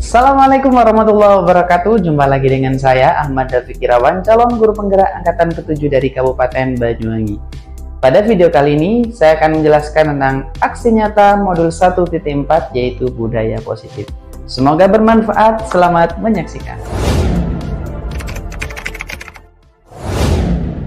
Assalamualaikum warahmatullahi wabarakatuh. Jumpa lagi dengan saya Ahmad Dafiq Irawan, calon guru penggerak angkatan ke-7 dari Kabupaten Banyuwangi. Pada video kali ini saya akan menjelaskan tentang aksi nyata modul 1.4 yaitu budaya positif. Semoga bermanfaat. Selamat menyaksikan.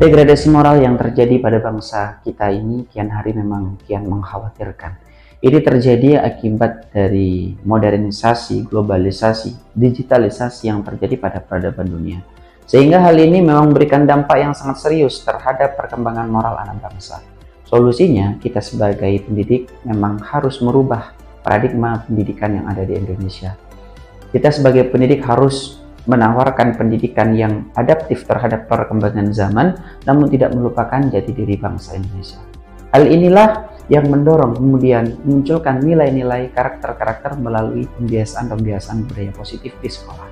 Degradasi moral yang terjadi pada bangsa kita ini kian hari memang kian mengkhawatirkan. Ini terjadi akibat dari modernisasi, globalisasi, digitalisasi yang terjadi pada peradaban dunia. Sehingga hal ini memang memberikan dampak yang sangat serius terhadap perkembangan moral anak bangsa. Solusinya, kita sebagai pendidik memang harus merubah paradigma pendidikan yang ada di Indonesia. Kita sebagai pendidik harus menawarkan pendidikan yang adaptif terhadap perkembangan zaman, namun tidak melupakan jati diri bangsa Indonesia. Hal inilah yang mendorong kemudian memunculkan nilai-nilai karakter-karakter melalui pembiasaan-pembiasaan budaya positif di sekolah.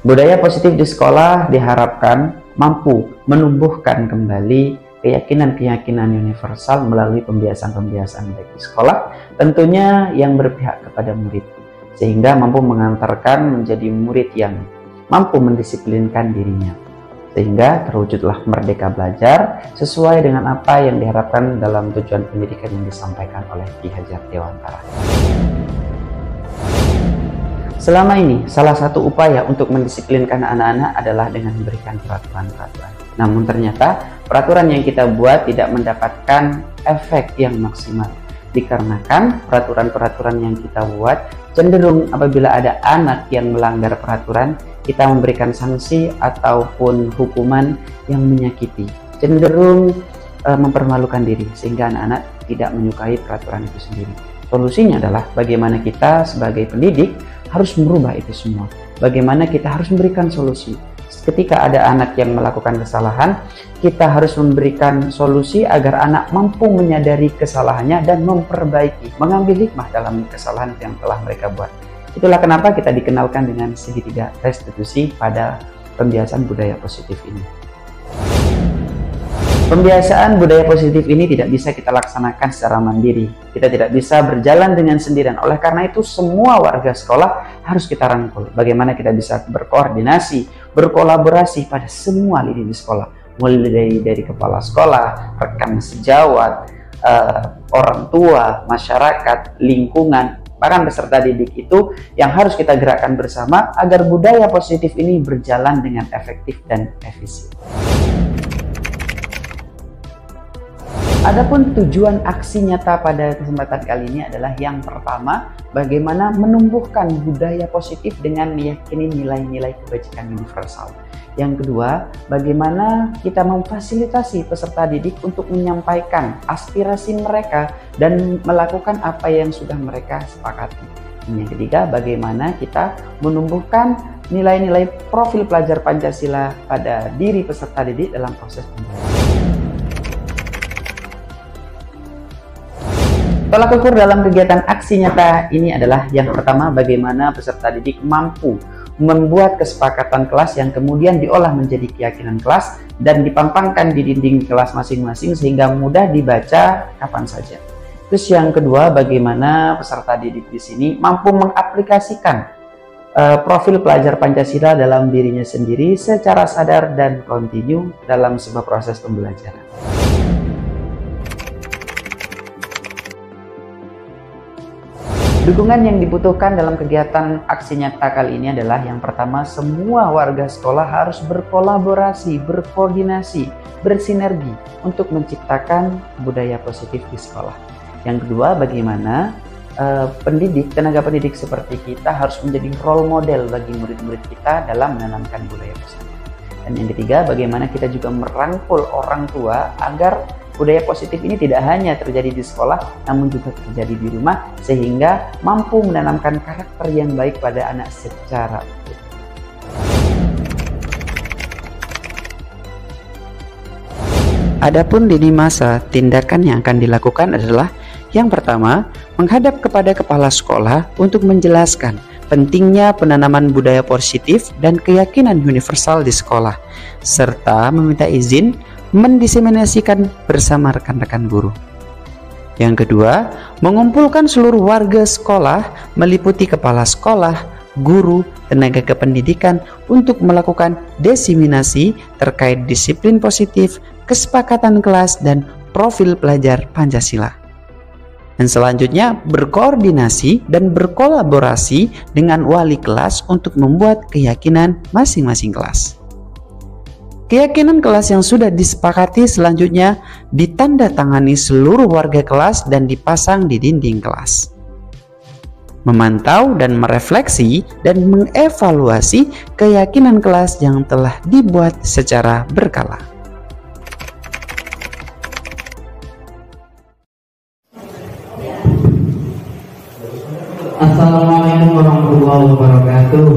Budaya positif di sekolah diharapkan mampu menumbuhkan kembali keyakinan-keyakinan universal melalui pembiasaan-pembiasaan baik di sekolah, tentunya yang berpihak kepada murid, sehingga mampu mengantarkan menjadi murid yang mampu mendisiplinkan dirinya, sehingga terwujudlah merdeka belajar sesuai dengan apa yang diharapkan dalam tujuan pendidikan yang disampaikan oleh Ki Hajar Dewantara. Selama ini, salah satu upaya untuk mendisiplinkan anak-anak adalah dengan memberikan peraturan-peraturan. Namun ternyata peraturan yang kita buat tidak mendapatkan efek yang maksimal, dikarenakan peraturan-peraturan yang kita buat cenderung apabila ada anak yang melanggar peraturan, kita memberikan sanksi ataupun hukuman yang menyakiti, cenderung mempermalukan diri, sehingga anak-anak tidak menyukai peraturan itu sendiri. Solusinya adalah bagaimana kita sebagai pendidik harus merubah itu semua. Bagaimana kita harus memberikan solusi. Ketika ada anak yang melakukan kesalahan, kita harus memberikan solusi agar anak mampu menyadari kesalahannya dan memperbaiki, mengambil hikmah dalam kesalahan yang telah mereka buat. Itulah kenapa kita dikenalkan dengan segitiga restitusi pada pembiasaan budaya positif ini. Pembiasaan budaya positif ini tidak bisa kita laksanakan secara mandiri. Kita tidak bisa berjalan dengan sendirian. Oleh karena itu, semua warga sekolah harus kita rangkul. Bagaimana kita bisa berkoordinasi, berkolaborasi pada semua lini di sekolah. Mulai dari kepala sekolah, rekan sejawat, orang tua, masyarakat, lingkungan, bahkan peserta didik itu yang harus kita gerakkan bersama agar budaya positif ini berjalan dengan efektif dan efisien. Adapun tujuan aksi nyata pada kesempatan kali ini adalah yang pertama, bagaimana menumbuhkan budaya positif dengan meyakini nilai-nilai kebajikan universal. Yang kedua, bagaimana kita memfasilitasi peserta didik untuk menyampaikan aspirasi mereka dan melakukan apa yang sudah mereka sepakati. Yang ketiga, bagaimana kita menumbuhkan nilai-nilai profil pelajar Pancasila pada diri peserta didik dalam proses pembelajaran. Tolak ukur dalam kegiatan aksi nyata ini adalah yang pertama, bagaimana peserta didik mampu membuat kesepakatan kelas yang kemudian diolah menjadi keyakinan kelas dan dipampangkan di dinding kelas masing-masing sehingga mudah dibaca kapan saja. Terus yang kedua, bagaimana peserta didik di sini mampu mengaplikasikan profil pelajar Pancasila dalam dirinya sendiri secara sadar dan kontinu dalam sebuah proses pembelajaran. Dukungan yang dibutuhkan dalam kegiatan aksi nyata kali ini adalah yang pertama, semua warga sekolah harus berkolaborasi, berkoordinasi, bersinergi untuk menciptakan budaya positif di sekolah. Yang kedua, bagaimana pendidik, tenaga pendidik seperti kita harus menjadi role model bagi murid-murid kita dalam menanamkan budaya positif. Dan yang ketiga, bagaimana kita juga merangkul orang tua agar budaya positif ini tidak hanya terjadi di sekolah, namun juga terjadi di rumah, sehingga mampu menanamkan karakter yang baik pada anak secara utuh. Adapun lini masa, tindakan yang akan dilakukan adalah yang pertama, menghadap kepada kepala sekolah untuk menjelaskan pentingnya penanaman budaya positif dan keyakinan universal di sekolah, serta meminta izin mendiseminasikan bersama rekan-rekan guru. Yang kedua, mengumpulkan seluruh warga sekolah meliputi kepala sekolah, guru, tenaga kependidikan untuk melakukan diseminasi terkait disiplin positif, kesepakatan kelas, dan profil pelajar Pancasila. Dan selanjutnya, berkoordinasi dan berkolaborasi dengan wali kelas untuk membuat keyakinan masing-masing kelas. Keyakinan kelas yang sudah disepakati selanjutnya ditandatangani seluruh warga kelas dan dipasang di dinding kelas. Memantau dan merefleksi dan mengevaluasi keyakinan kelas yang telah dibuat secara berkala. Assalamualaikum warahmatullahi wabarakatuh.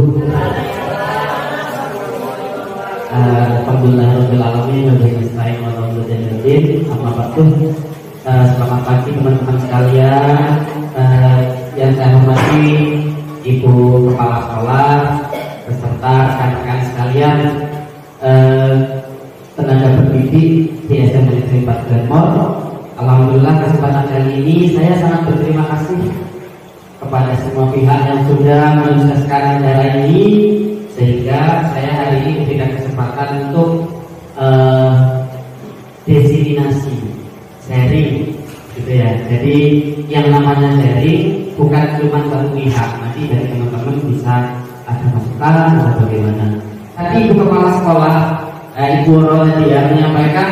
Alhamdulillahirabbil alamin wa bihi nasta'in wa alhamdulillahirabbil alamin. Selamat pagi teman-teman sekalian. Yang saya hormati Ibu Kepala Sekolah beserta rekan-rekan sekalian, tenaga pendidik di SMA Negeri 4 Glenmore. Alhamdulillah kesempatan kali ini saya sangat berterima kasih kepada semua pihak yang sudah menyukseskan acara ini, sehingga saya hari ini diberikan kesempatan untuk diseminasi, sharing, gitu ya. Jadi yang namanya sharing bukan cuma satu pihak, nanti dari teman-teman bisa ada masukan atau bagaimana. Tadi Ibu Kepala Sekolah, Ibu Rol tadi ya menyampaikan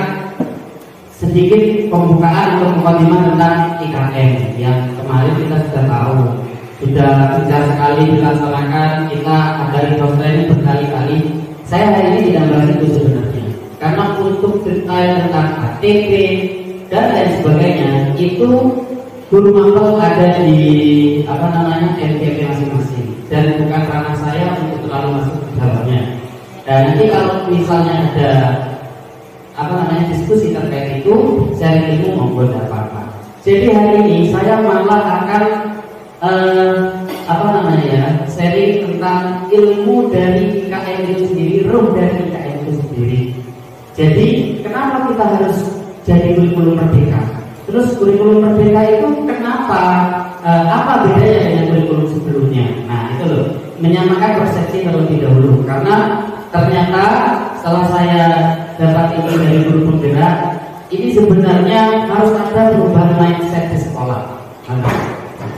sedikit pembukaan untuk mukadimah tentang IKN yang kemarin kita sudah tahu, sudah sejak sekali dilaksanakan, kita ada dosen berkali-kali. Saya hari ini tidak bahas itu sebenarnya, karena untuk detail tentang KTP dan lain sebagainya itu guru mapel ada di MTP masing-masing, dan bukan ranah saya untuk terlalu masuk ke dalamnya. Dan nanti kalau misalnya ada diskusi terkait itu, saya ilmu maupun apa-apa. Jadi hari ini saya malah akan sharing tentang ilmu dari IKN itu sendiri, ruh dari IKN itu sendiri. Jadi kenapa kita harus jadi kurikulum merdeka? Terus kurikulum merdeka itu kenapa? Apa bedanya dengan kurikulum sebelumnya? Nah itu loh, menyamakan persepsi terlebih dahulu. Karena ternyata setelah saya dapat ini dari guru penggerak, ini sebenarnya harus ada perubahan mindset di sekolah.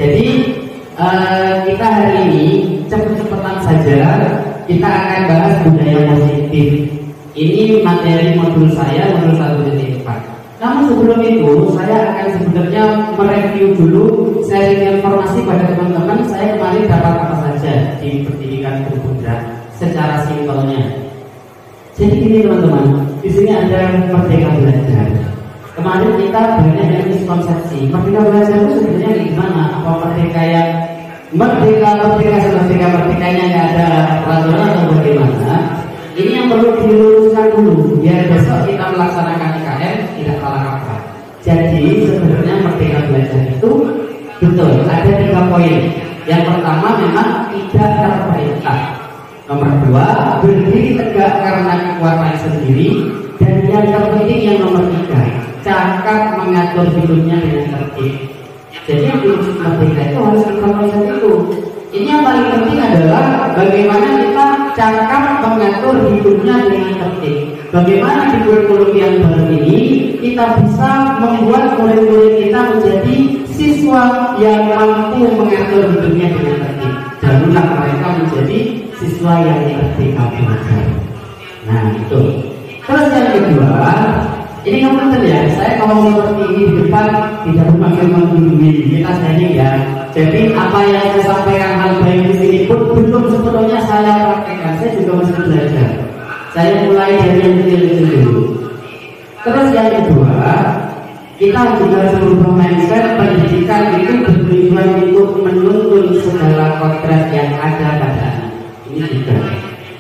Jadi kita hari ini cepet-cepetan saja kita akan bahas budaya positif. Ini materi modul saya, modul 1.4. Namun sebelum itu saya akan sebenarnya mereview dulu, sharing informasi pada teman-teman. Saya kemarin dapat apa saja di pendidikan guru penggerak secara simpelnya. Jadi ini teman-teman, di sini ada merdeka belajar. Kemarin kita banyak yang miskonsepsi. Merdeka belajar itu sebenarnya gimana? Apa merdeka yang merdekanya nggak ada peraturan atau bagaimana? Ini yang perlu diluruskan dulu, biar besok kita melaksanakan IKN tidak salah kaprah. Jadi sebenarnya merdeka belajar itu betul ada 3 poin. Yang pertama memang tidak terperintah. Nomor 2, berdiri tegak karena kekuatan sendiri. Dan yang terpenting yang nomor 3, cakap mengatur hidupnya dengan tertib. Jadi yang dimaksud merdeka itu harus kita itu. Ini yang paling penting adalah bagaimana kita cakap mengatur hidupnya dengan tertib. Bagaimana di kurikulum yang baru ini kita bisa membuat murid-murid kita menjadi siswa yang mampu mengatur hidupnya dengan tertib. Janganlah mereka menjadi siswa yang merdeka belajar. Nah itu. Terus yang kedua, ini kamu ya, saya kalau seperti ini di depan tidak bermaksud menggurui, kita sharing ya. Jadi apa yang saya sampaikan hal baik di sini pun belum sepenuhnya saya praktekkan. Saya juga masih belajar. Saya mulai dari yang kecil-kecil dulu. Terus yang kedua, kita juga harus merubah mindset pendidikan itu bertujuan untuk menuntun segala kodrat yang ada pada anak. Ini juga.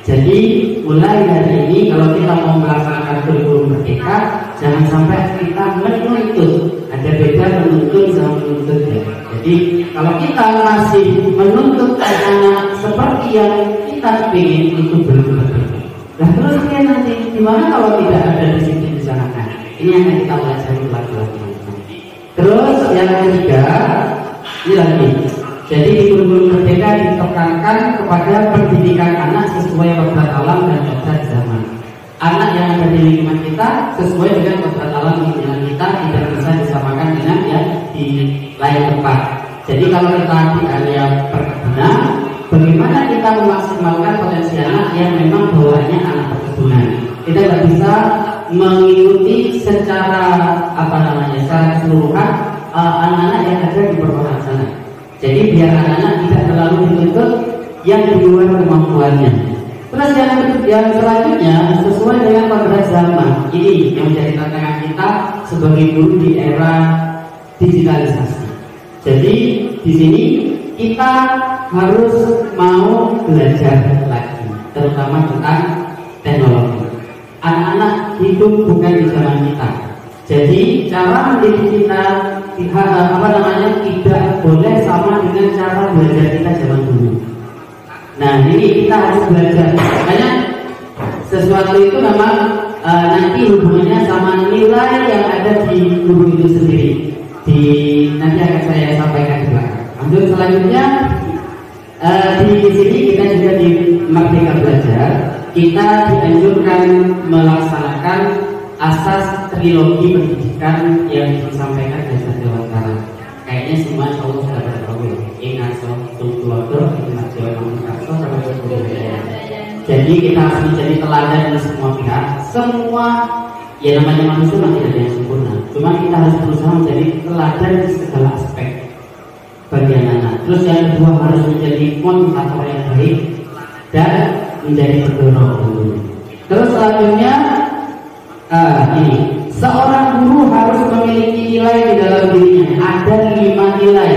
Jadi mulai hari ini kalau kita mau melaksanakan kurikulum merdeka, jangan sampai kita menuntut. Ada beda menuntut sama menuntut ya. Jadi kalau kita masih menuntut anak seperti yang kita ingin, itu belum berbeda. Nah terus nanti gimana kalau tidak ada disiplin di sana? Ini yang kita pelajari lagi. Terus yang ketiga, ini lagi. Jadi di kurikulum merdeka ditekankan kepada pendidikan anak sesuai kodrat alam dan kodrat zaman. Anak yang ada di lingkungan kita sesuai dengan kodrat alam lingkungan kita, tidak bisa disamakan dengan yang di lain tempat. Jadi kalau kita di area perkebunan, bagaimana kita memaksimalkan potensi anak yang memang bawaannya anak perkebunan? Kita tidak bisa mengikuti secara secara keseluruhan anak-anak yang ada di perkotaan sana. Jadi biar anak-anak tidak terlalu dituntut yang di luar kemampuannya. Terus yang selanjutnya sesuai dengan kodrat zaman. Ini yang menjadi tantangan kita sebagai guru di era digitalisasi. Jadi di sini kita harus mau belajar lagi, terutama tentang teknologi. Anak-anak hidup bukan di zaman kita. Jadi cara mendidik kita tidak boleh sama dengan cara belajar kita zaman dulu. Nah ini kita harus belajar. Makanya sesuatu itu memang nanti hubungannya sama nilai yang ada di guru itu sendiri. Nanti akan saya sampaikan di belakang. Lanjut selanjutnya di sini kita juga di Merdeka Belajar kita dianjurkan melaksanakan asas trilogi pendidikan yang disampaikan oleh Dewan Kara. Kayaknya semua Allah sudah bertahu ya. Ingaso, Tukulodo, Ingaso, Ingaso, sampai Tukulodo. Jadi kita harus menjadi teladan di semua pihak. Semua ya namanya manusia tidak ada yang sempurna. Cuma kita harus berusaha menjadi teladan di segala aspek bagi anak-anak. Terus yang kedua harus menjadi motivator yang baik dan menjadi pendorong. Terus selanjutnya ini seorang guru harus memiliki nilai di dalam dirinya. Ada 5 nilai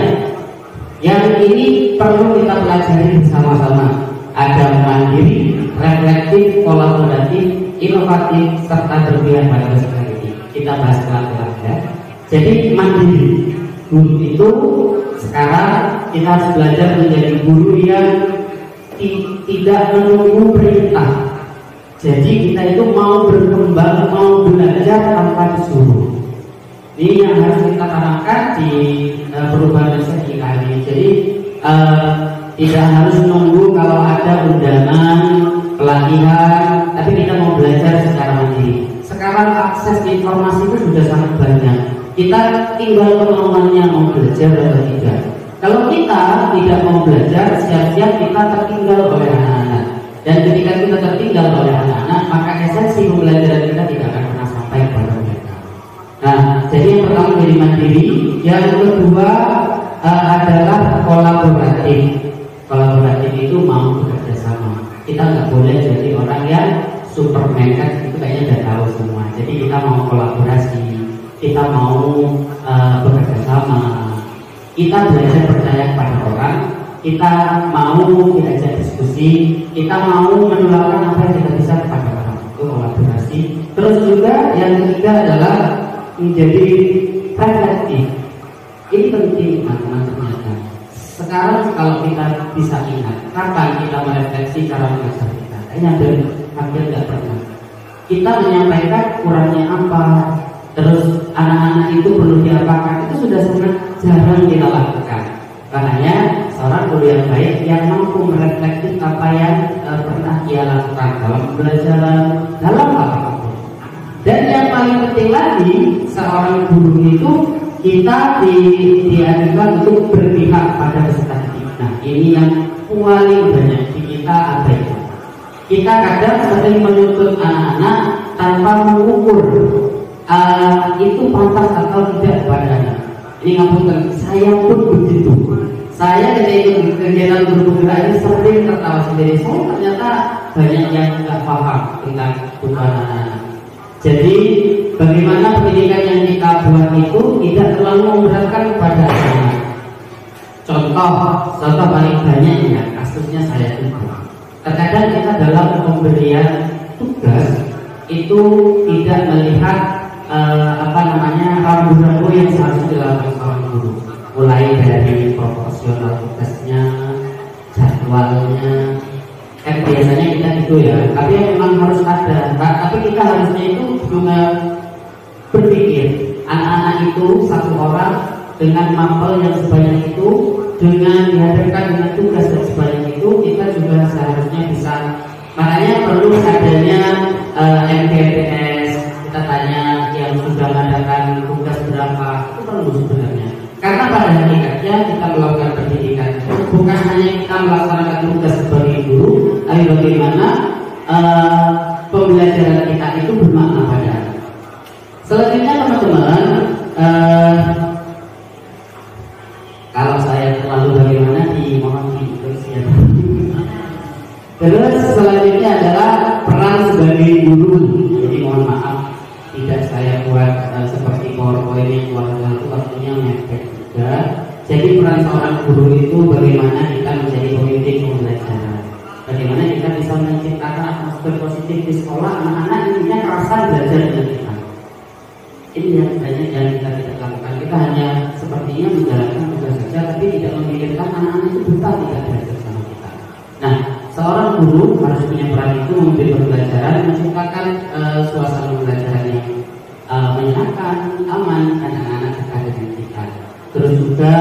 yang ini perlu kita pelajari bersama-sama. Ada mandiri, reflektif, kolaboratif, inovatif, serta berpihak pada masyarakat. Kita bahas pelan-pelan ya. Jadi mandiri, guru itu sekarang kita harus belajar menjadi guru yang tidak menunggu perintah. Jadi kita itu mau berkembang, mau belajar tanpa disuruh. Ini yang harus kita tanamkan di perubahan mindset IKI. Jadi tidak harus menunggu kalau ada undangan, pelatihan, tapi kita mau belajar secara mandiri. Sekarang akses informasi itu sudah sangat banyak. Kita tinggal kemauannya mau belajar atau tidak. Kalau kita tidak mau belajar, siap-siap kita tertinggal oleh anak-anak. Dan ketika kita tertinggal oleh anak-anak, maka esensi pembelajaran kita tidak akan pernah sampai kepada mereka. Nah, jadi yang pertama jadi mandiri, yang kedua adalah kolaboratif. Kolaboratif itu mau bekerja sama. Kita nggak boleh jadi orang yang superman kan itu kayaknya udah tahu semua. Jadi kita mau kolaborasi, kita mau bekerja sama, kita belajar percaya kepada orang. Kita mau diajak diskusi, kita mau menularkan apa yang kita bisa kepada orang. Itu kolaborasi. Terus juga yang ketiga adalah menjadi reflektif. Ini penting teman-teman ternyata. Sekarang kalau kita bisa ingat, kapan kita merefleksi cara mengajar kita? Kayaknya hampir tidak pernah. Kita menyampaikan kurangnya apa, terus anak-anak itu perlu diapakan, itu sudah sangat jarang kita lakukan. Makanya seorang guru yang baik yang mampu merefleksi apa yang pernah dia lakukan dalam pembelajaran, dalam apapun. Dan yang paling penting lagi, seorang guru itu kita dianjurkan untuk berpihak pada peserta didik. Nah, ini yang paling banyak di kita abaikan. Kita kadang sering menuntut anak-anak tanpa mengukur itu pantas atau tidak pada anak. Ini ngapunten, saya pun begitu. Saya ketika ikut kegiatan guru gerak ini sering tertawa sendiri. Saya ternyata banyak yang tidak paham tentang kebutuhan anak-anak. Jadi bagaimana pendidikan yang kita buat itu tidak terlalu memberatkan kepada anak. Contoh paling banyak ya kasusnya saya itu. Terkadang kita dalam pemberian tugas itu tidak melihat rambu-rambu yang seharusnya dilakukan seorang guru, mulai dari proporsional tugasnya, jadwalnya. Kan biasanya kita itu ya, tapi yang memang harus ada. Tapi kita harusnya itu juga berpikir anak-anak itu satu orang dengan mapel yang sebanyak itu, dengan dihadapkan dengan tugas yang sebanyak itu, kita juga seharusnya bisa. Makanya perlu adanya MTPS. Kita tanya yang sudah mengadakan tugas berapa, itu perlu sebenarnya. Karena pada hakikatnya kita melakukan pendidikan bukan hanya kita melaksanakan tugas sebagai guru, tapi bagaimana pembelajaran kita itu bermakna pada anak. Selanjutnya teman-teman, kalau saya terlalu bagaimana dimohon diutuskan. Terus selanjutnya adalah peran sebagai guru. Jadi mohon maaf tidak saya buat seperti PowerPoint yang keluarga itu waktunya mepet juga. Jadi peran seorang guru itu bagaimana kita menjadi pemimpin pembelajaran. Bagaimana kita bisa menciptakan atmosfer positif di sekolah, anak-anak intinya kerasan belajar dengan kita. Ini yang banyak yang kita tidak lakukan. Kita hanya sepertinya menjalankan tugas saja, tapi tidak memikirkan anak-anak itu betah tidak belajar sama kita. Nah, seorang guru harus punya peran itu memimpin pembelajaran, menciptakan suasana pembelajaran yang menyenangkan, aman, dan anak-anak dekat dengan kita. Terus juga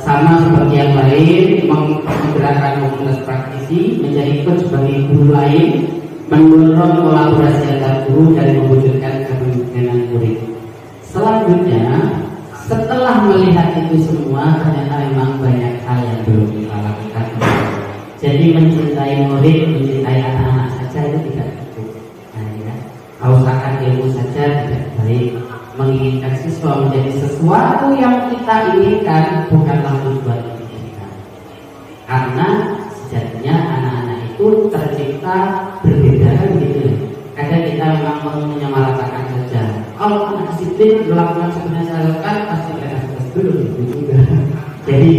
sama seperti yang lain, menggerakkan komunitas praktisi, menjadi coach bagi guru lain, mendorong kolaborasi antar guru dan mewujudkan kepemimpinan murid. Selanjutnya, setelah melihat itu semua, ternyata memang banyak hal yang belum kita lakukan. Jadi mencintai murid, mencintai anak-anak saja itu tidak cukup. Nah, ya, kausakan ilmu saja tidak baik. Menginginkan siswa menjadi sesuatu yang kita inginkan bukanlah tujuan kita. Karena sejatinya anak-anak itu tercipta berbeda gitu. Kadang kita memang menyamaratakan saja. Kalau anak disiplin melakukan sebenarnya saya lakukan pasti mereka sukses dulu gitu juga. Jadi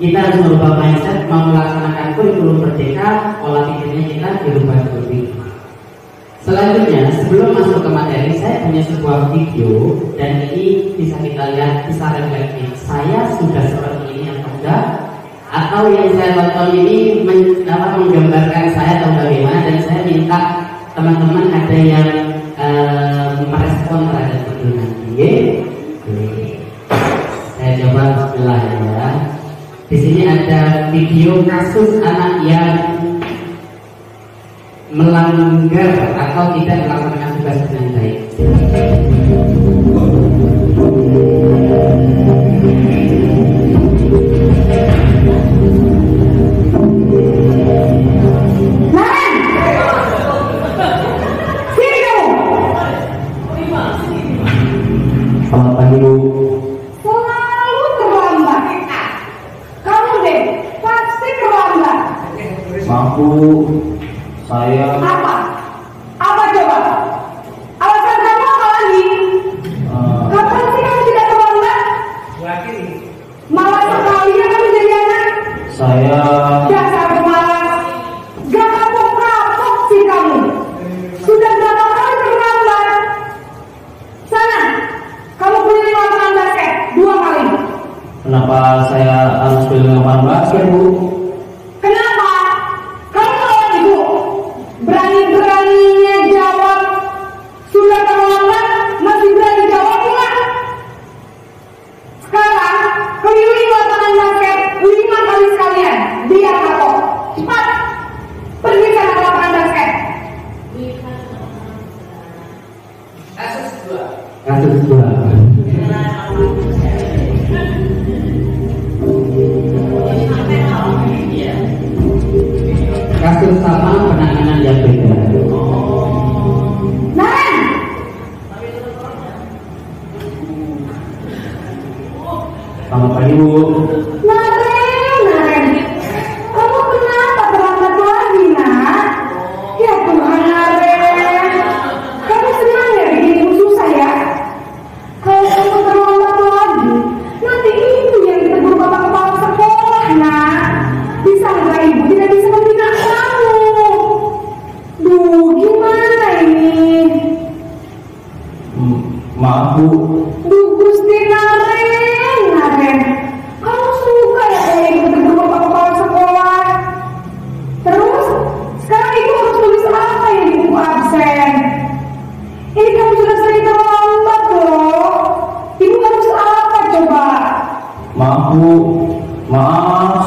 kita harus merubah mindset, mau melaksanakan kurikulum merdeka, pola pikirnya kita dirubah lebih. Selanjutnya, sebelum masuk ke materi, saya punya sebuah video dan ini bisa kita lihat, bisa reflektif. Saya sudah seperti ini atau enggak? Atau yang saya tonton ini menggambarkan saya atau bagaimana? Dan saya minta teman-teman ada yang merespon terhadap video nanti. Saya coba bismillah ya. Di sini ada video kasus anak yang melanggar atau tidak melaksanakan tugas dengan baik. Selamat pagi Bu. Selalu terlambat. Kamu deh pasti terlambat. Maaf Bu, saya Apa? Apa coba? Alasan kamu apa lagi? Kapan sih kamu tidak terlambat? Malas sekali ya kamu jadi anak. saya Dasar pemalas. Gak kapok-kapok sih kamu. Sudah berapa kali terlambat? Sana, kamu keliling lapangan basket 2 kali. kenapa saya harus pilih lapangan basket Bu? Kenapa? Kamu lawan ibu. Berani-beraninya jawab. Sudah terlambat, masih berani jawab enggak? Sekarang, keliling lapangan basket 5 kali sekalian. Biar kapok. Cepat. Pergi sana ke lapangan basket. Kasus dua.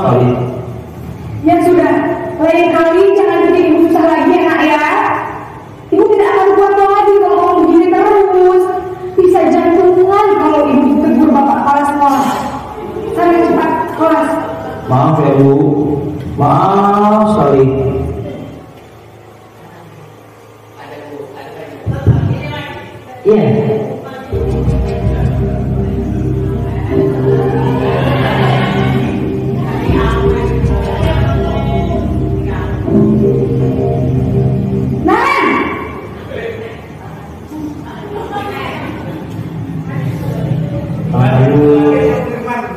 sekali. Ya sudah, lain kali jangan bikin ibu susah lagi ya nak ya. Ibu tidak akan kuat lagi kalau kamu begini terus. Bisa jantungan kalau ibu tegur bapak kepala sekolah. Sana cepat kelas. Maaf ya Bu, maaf sekali. Iya.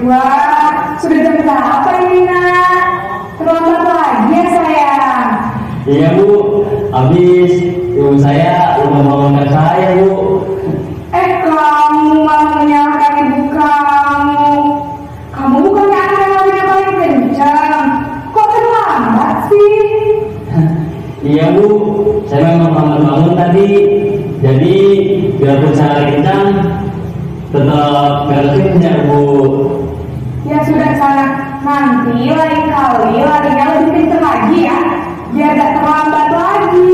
Wah, sudah jam berapa ini nak? Terlambat lagi ya sayang. Iya Bu, habis ibu saya lupa bangunkan saya Bu. Kamu malah menyalahkan ibu kamu. Kamu bukannya anak yang larinya paling kencang. Kok terlambat sih? Iya Bu, saya memang lambat bangun tadi. Jadi biarpun saya lari kencang, tetap beresnya Bu. Ya sudah sana, nanti lain kali larinya lebih kencang lagi ya. Biar gak terlambat lagi.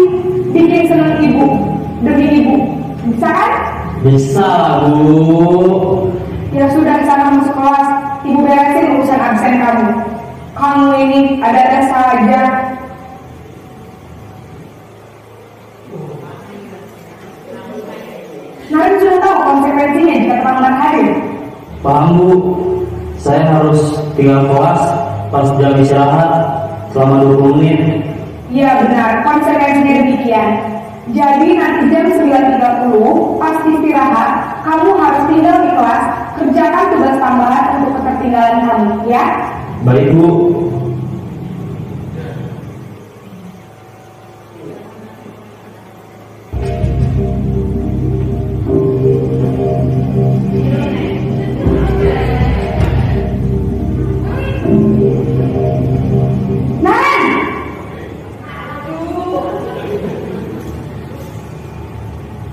Bikin senang ibu, demi ibu. Bisa kan? Bisa Bu. Ya sudah sana masuk kelas. Ibu beresin urusan absen kamu. Kamu ini ada-ada saja. Naren sudah tahu konsekuensinya jika terlambat hadir. Paham Bu, saya harus tinggal kelas pas jam istirahat selama 20 menit. Iya benar, konsekuensinya demikian. Jadi nanti jam 9.30 pas istirahat, kamu harus tinggal di kelas, kerjakan tugas tambahan untuk ketertinggalan kamu, ya? Baik Bu.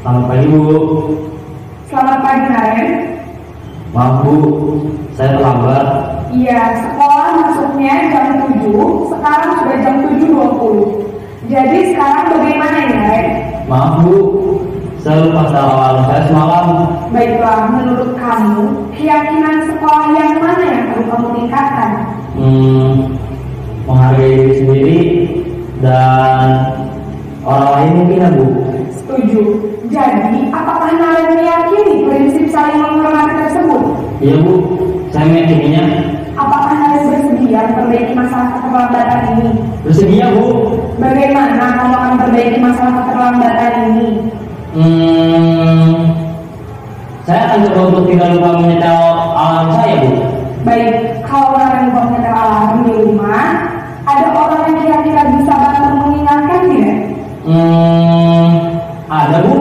Selamat pagi Bu. Selamat pagi Naren. Maaf Bu, saya terlambat. Iya, sekolah masuknya jam 7, sekarang sudah jam 7.20. Jadi sekarang bagaimana ini Naren? Maaf Bu, saya lupa alarm saya semalam. Baiklah, menurut kamu, keyakinan sekolah yang mana yang perlu kamu tingkatkan? Menghargai diri sendiri dan orang lain mungkin ya Bu. Setuju. Jadi, apakah Naren meyakini prinsip saling menghormati tersebut? Iya Bu, saya meyakininya. Apakah Naren bersedia memperbaiki masalah keterlambatan ini? Bersedia Bu. Bagaimana kamu akan memperbaiki masalah keterlambatan ini? Saya akan coba untuk tidak lupa menyetel alarm saya Bu. Baik, kalau Naren lupa menyetel alarm di rumah, ada orang yang kira-kira bisa bantu mengingatkan tidak? Ada Bu,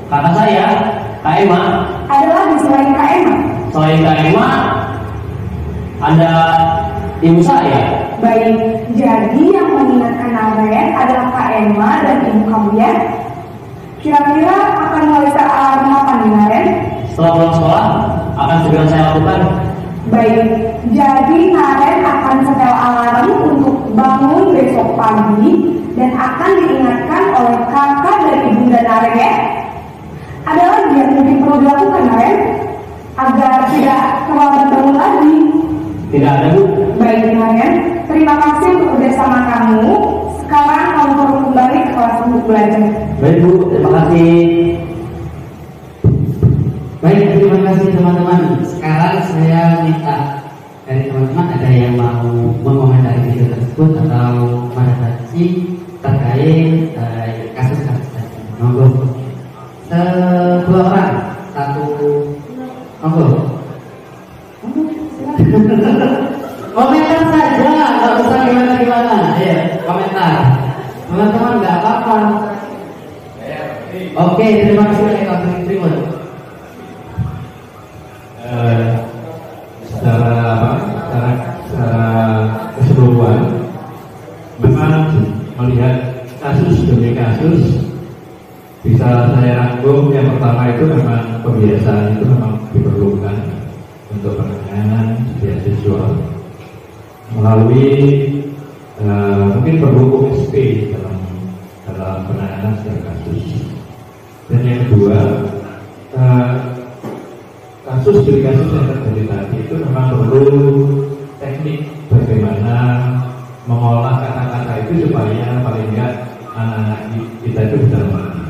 kakak saya, Kak Emma. Ada lagi selain Kak Emma? Selain Kak Emma, ada ibu saya. Baik, jadi yang mengingatkan Naren adalah Kak Emma dan ibu kamu ya? Kira-kira akan mulai alarm kapan nih Naren? Setelah pulang sekolah, akan segera saya lakukan. Baik, jadi Naren akan setel alarm untuk bangun besok pagi dan akan diingatkan oleh kakak dan ibunda Naren ya. Ada lagi yang mungkin perlu dilakukan Naren agar tidak terlambat bangun lagi? Tidak ada Bu. Baik Naren, terima kasih untuk kerjasama kamu. Sekarang kamu perlu kembali ke kelas untuk belajar. Baik Bu, terima kasih. Baik, terima kasih teman-teman. Sekarang saya minta dari teman-teman ada yang mau mengomentari video tersebut atau merefleksi terkait kasus-kasus tadi. Monggo. Dua orang, satu. Monggo. Komentar saja, nggak usah gimana-gimana. Ya, komentar. Teman-teman nggak apa-apa. Oke, terima kasih banyak Kak Tribun. Secara keseluruhan memang melihat kasus demi kasus bisa saya rangkum. Yang pertama itu memang pembiasaan itu memang diperlukan untuk penanganan beasiswa. melalui mungkin perlu OSP dalam penanganan setiap kasus. Dan yang kedua, kasus demi kasus yang terjadi tadi itu memang perlu teknik bagaimana mengolah kata-kata itu supaya paling tidak anak-anak kita itu bisa mengerti.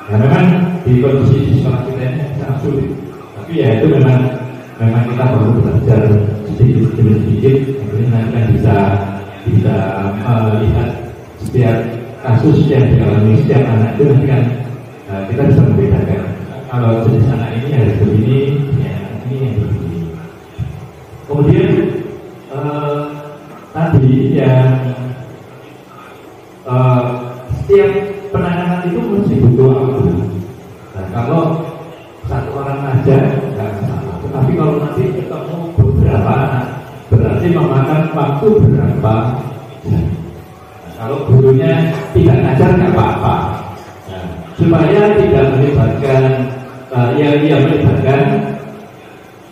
Ya memang di kondisi di sekolah kita ini sangat sulit, tapi ya itu memang kita perlu belajar sedikit demi sedikit, kemudian nanti kan bisa melihat setiap kasus yang dialami setiap anak itu nanti kan kita bisa membedakan kalau jenis anak ini harus begini, ya ini yang begini. Kemudian tadi yang setiap penanganan itu mesti butuh waktu. Nah, kalau satu orang aja nggak masalah, tetapi kalau nanti ketemu beberapa anak berarti memakan waktu berapa jam. Nah, kalau gurunya tidak ngajar nggak apa-apa. Nah, supaya tidak melibatkan yang melibatkan,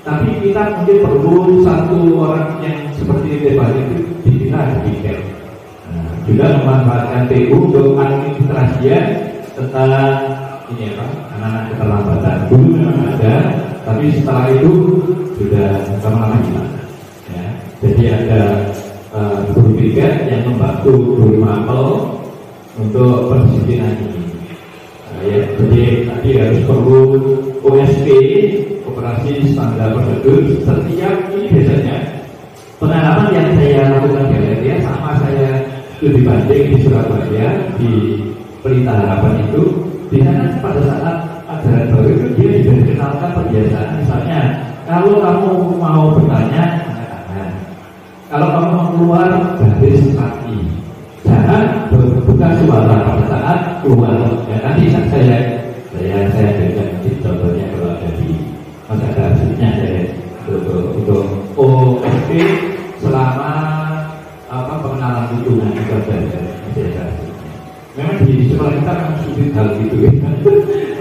tapi kita mungkin perlu satu orang yang seperti debat itu dibina demikian. Juga memanfaatkan TU untuk administrasi tentang ini apa, anak-anak keterlambatan. Dulu memang ada, tapi setelah itu sudah lama-lama hilang. Ya. Jadi ada guru tiga yang membantu guru mapel untuk pendisiplinan ini. Ya, jadi tadi harus perlu OSP, operasi standar prosedur. Setiap ini biasanya pengalaman yang saya lakukan di LRT sama saya studi banding di Surabaya di Pelita Harapan itu, di sana pada saat ajaran baru itu dia sudah dikenalkan perbiasaan. Misalnya kalau kamu mau bertanya angkat tangan, kalau kamu mau keluar baris kaki, jangan berbuka suara pada saat keluar. Ya, nanti saya berikan contohnya kalau ada di masa hasilnya saya untuk OSP selama pengenalan lingkungan itu ada. Memang di sekolah kita kan sulit hal itu ya.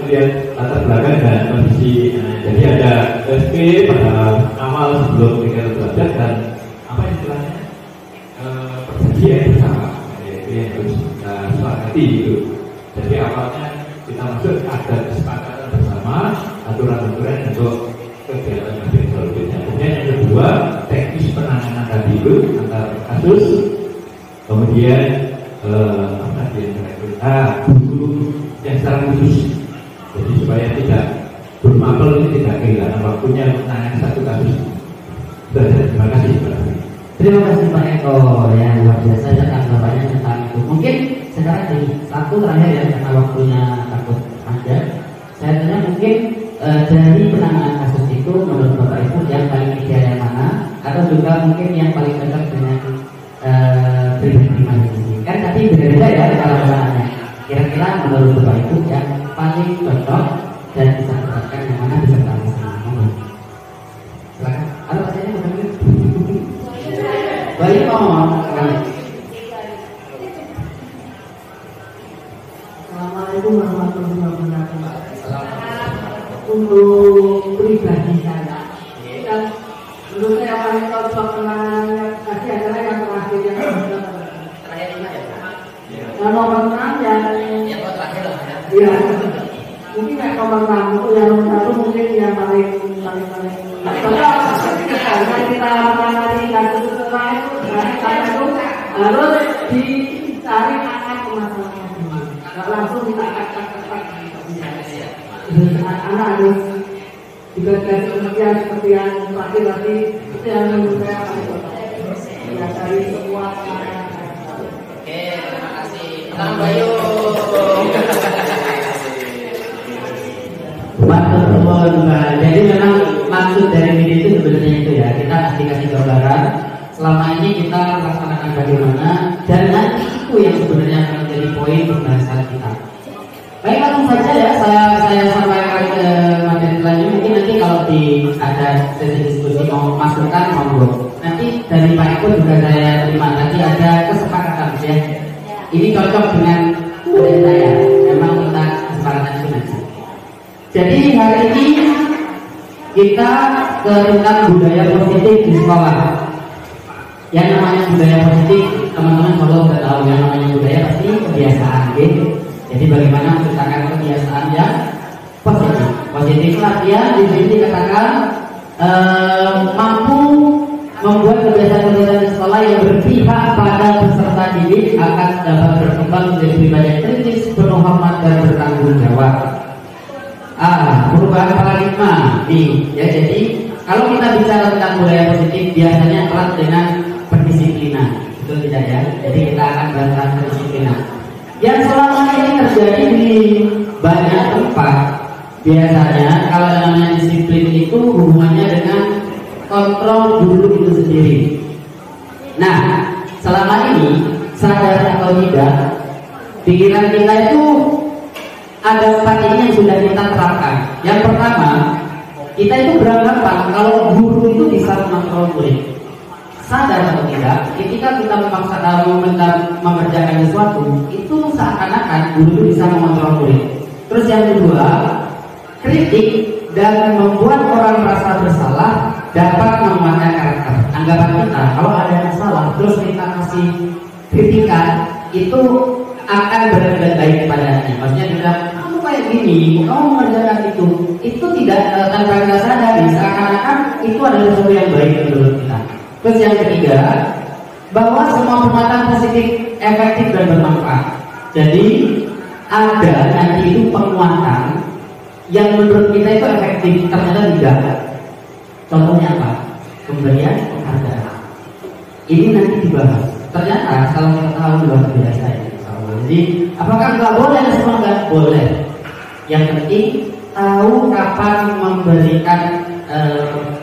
Melihat latar belakang dan kondisi. Jadi ada OSP pada awal sebelum kita belajar dan apa istilahnya perjanjian bersama. Itu yang harus kita sepakati itu. Jadi awalnya kita masuk ada kesepakatan bersama aturan-aturan untuk kegiatan selanjutnya. Kemudian yang kedua teknis penanganan tadi itu antar kasus, kemudian guru yang secara khusus. Jadi supaya tidak bermapel ini tidak kehilangan waktunya menangani satu kasus. Terima kasih Pak. Terima kasih Pak Eko, ya luar biasa ya tanggapannya tentang itu. Mungkin sekarang di satu terakhir ya karena waktunya takut ada. Saya tanya mungkin dari penanganan kasus itu menurut Bapak Ibu yang paling ideal yang mana, atau juga mungkin yang paling cocok dengan pribadi masing-masing. Kan tadi beda-beda ya cara penanganannya. Kira-kira menurut Bapak Ibu yang paling cocok dan bisa diterapkan yang mana bisa kita lakukan. Silakan. Halo Pak Jani, balik ngomong. Assalamualaikum warahmatullahi wabarakatuh. Untuk pribadi saya, dan menurut saya paling cocok penanganannya tadi adalah yang terakhir yang Terakhir ini ya. yang nomor 6 yang terakhir lah ya. Iya. Mungkin yang nomor 6 itu yang nomor 1 mungkin yang paling karena kita menangani kasus setelah itu harus dicari akar permasalahan dulu. Nggak langsung kita anak-anak harus juga dikasih pengertian seperti yang terakhir tadi, itu yang menurut saya paling ya dari semua anak-anak. Oke, terima kasih. Selamat Bayu. Jadi memang maksud dari video itu sebenarnya itu ya, kita dikasih gambaran selama ini kita laksanakan bagaimana, dan nanti itu yang sebenarnya akan menjadi poin pembahasan kita. Baik, langsung saja ya saya sampaikan ke materi selanjutnya. Mungkin nanti kalau ada sesi diskusi mau masukan monggo. Nanti dari Pak Eko juga saya terima tadi ada kesepakatan ya. Ini cocok dengan materi saya. Memang kita kesepakatan itu nanti. Jadi hari ini kita tentang budaya positif di sekolah. Yang namanya budaya positif, teman-teman kalau sudah tahu yang namanya budaya pasti kebiasaan, gitu. Jadi bagaimana menciptakan kebiasaan yang positif. Positiflah dia di sini dikatakan mampu membuat kebiasaan-kebiasaan di sekolah yang berpihak pada peserta didik akan dapat berkembang menjadi pribadi yang kritis, penuh hormat dan bertanggung jawab. Perubahan paradigma ya, jadi kalau kita bicara tentang budaya positif biasanya erat dengan pendisiplinan, betul tidak ya? Jadi kita akan bahas pendisiplinan yang selama ini terjadi di banyak tempat. Biasanya kalau namanya disiplin itu hubungannya dengan kontrol guru itu sendiri. Nah, selama ini sadar atau tidak, pikiran kita itu ada 4 ini yang sudah kita terapkan. Yang pertama, kita itu beranggapan kalau guru itu bisa mengontrol murid. Sadar atau tidak, ketika kita memaksa mengerjakan sesuatu, itu seakan-akan guru itu bisa mengontrol murid. Terus yang kedua, kritik dan membuat orang merasa bersalah dapat menguatkan karakter. Anggapan kita kalau ada yang salah terus kita kasih kritikan, itu akan berbuat baik kepadanya. Maksudnya kita, kamu kayak gini, kamu mengerjakan itu tidak tanpa kita sadari seakan-akan itu adalah sesuatu yang baik menurut kita. Terus yang ketiga, bahwa semua penguatan positif efektif dan bermanfaat. Jadi ada nanti itu penguatan yang menurut kita itu efektif, ternyata tidak. Contohnya apa? Pemberian penghargaan. Ini nanti dibahas. Ternyata kalau kita tahu luar biasa ini. Jadi apakah nggak boleh? Semua nggak boleh. Yang penting tahu kapan memberikan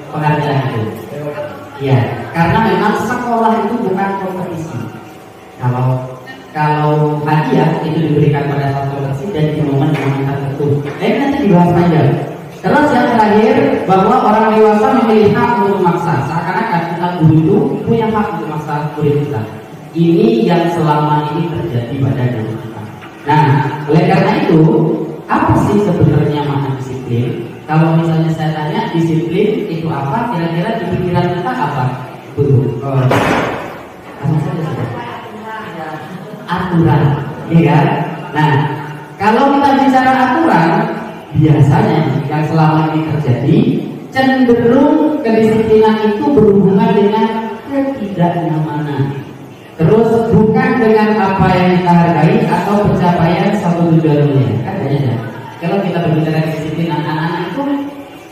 penghargaan itu. Ya, karena memang sekolah itu bukan kompetisi. Kalau hadiah itu diberikan pada satu kompetisi dan di momen-momen tertentu. Ini nanti dibahas panjang. Terus yang terakhir, bahwa orang dewasa memiliki hak untuk memaksa. Seakan-akan kita guru itu punya hak untuk memaksa murid kita. Ini yang selama ini terjadi pada diri kita. Nah, oleh karena itu, apa sih sebenarnya makna disiplin? Kalau misalnya saya tanya disiplin itu apa, kira-kira di pikiran kita apa? Aturan, ya. Nah, kalau kita bicara aturan, biasanya yang selama ini terjadi cenderung kedisiplinan itu berhubungan dengan ketidaknyamanan. Terus bukan dengan apa yang kita hargai atau pencapaian suatu tujuan dunia. Katanya, kalau kita berbicara disiplin, anak-anak itu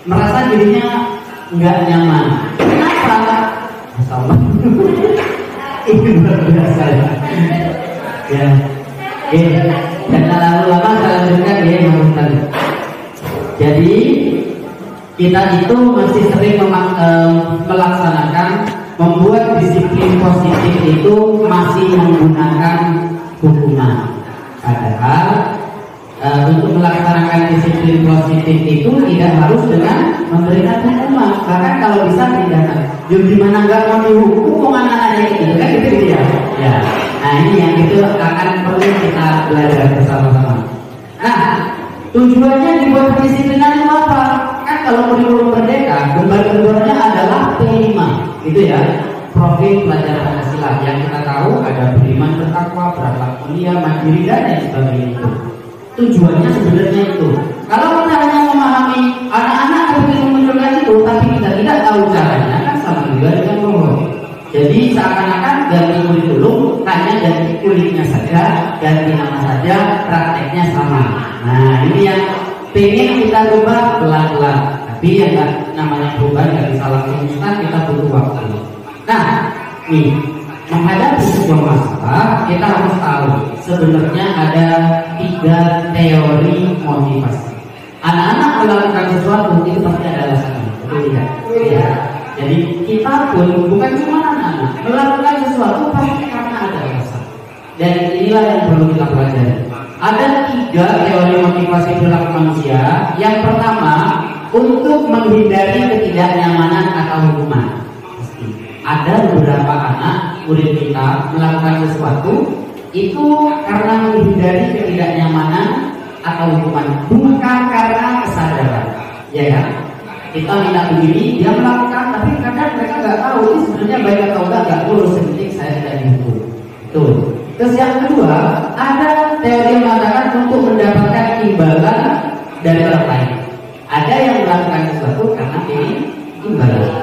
merasa dirinya nggak nyaman. Kenapa? Masalah. Ini luar biasa ya. Dan lalu lama saya lanjutkan ya, jadi kita itu masih sering melaksanakan membuat disiplin positif itu masih menggunakan hukuman. Padahal untuk melaksanakan disiplin positif itu tidak harus dengan memberikan hukuman. Bahkan kalau bisa tindakan. Gimana nggak mau dihukum anak-anak itu kan gitu ya. Ya. Nah ini yang itu akan perlu kita belajar bersama-sama. Nah, tujuannya dibuat kedisiplinan itu apa? Kan kalau kurikulum merdeka, gambar-gambarnya adalah P5, gitu ya. Profil pelajar Pancasila yang kita tahu ada beriman, bertakwa, berakhlak mulia, mandiri dan lain sebagainya itu. Tujuannya sebenarnya itu. Kalau kita hanya memahami anak-anak ketika memunculkan itu, tapi kita tidak tahu caranya, kan sama juga dengan bohong. Jadi seakan-akan ganti kurikulum hanya ganti kulitnya saja, ganti nama saja, prakteknya sama. Nah ini yang pengen kita rubah pelan-pelan. Tapi yang namanya perubahan nggak bisa langsung instan, kita butuh waktu. Nah, nih menghadapi sebuah masalah kita harus tahu sebenarnya ada 3 teori motivasi. Anak-anak melakukan sesuatu itu pasti ada alasannya, betul tidak? Ya. Jadi kita pun bukan cuma anak-anak melakukan sesuatu pasti karena ada alasan. Dan inilah yang perlu kita pelajari. Ada 3 teori motivasi perilaku manusia. Yang pertama, untuk menghindari ketidaknyamanan atau hukuman. Ada beberapa anak murid kita melakukan sesuatu itu karena menghindari ketidaknyamanan atau hukuman, bukan karena kesadaran, ya kan? Kita minta begini, dia melakukan, tapi kadang mereka nggak tahu ini sebenarnya baik atau nggak urus, yang penting saya tidak dihukum. Itu. Terus yang kedua, ada teori yang mengatakan untuk mendapatkan imbalan dari orang lain. Ada yang melakukan sesuatu karena ini imbalan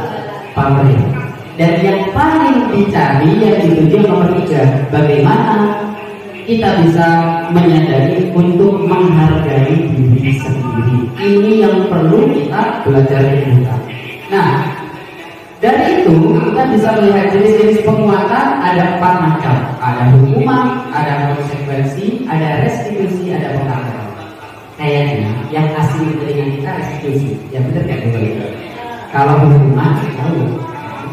pamrih. Dan yang paling dicari yang dituju nomor 3, bagaimana kita bisa menyadari untuk menghargai diri sendiri. Ini yang perlu kita belajar juga. Nah, dari itu kita bisa melihat jenis-jenis penguatan ada 4 macam. Ada hukuman, ada konsekuensi, ada restitusi, ada penghargaan. Kayaknya yang asli dengan kita restitusi. Ya benar kan? Kalau hukuman tahu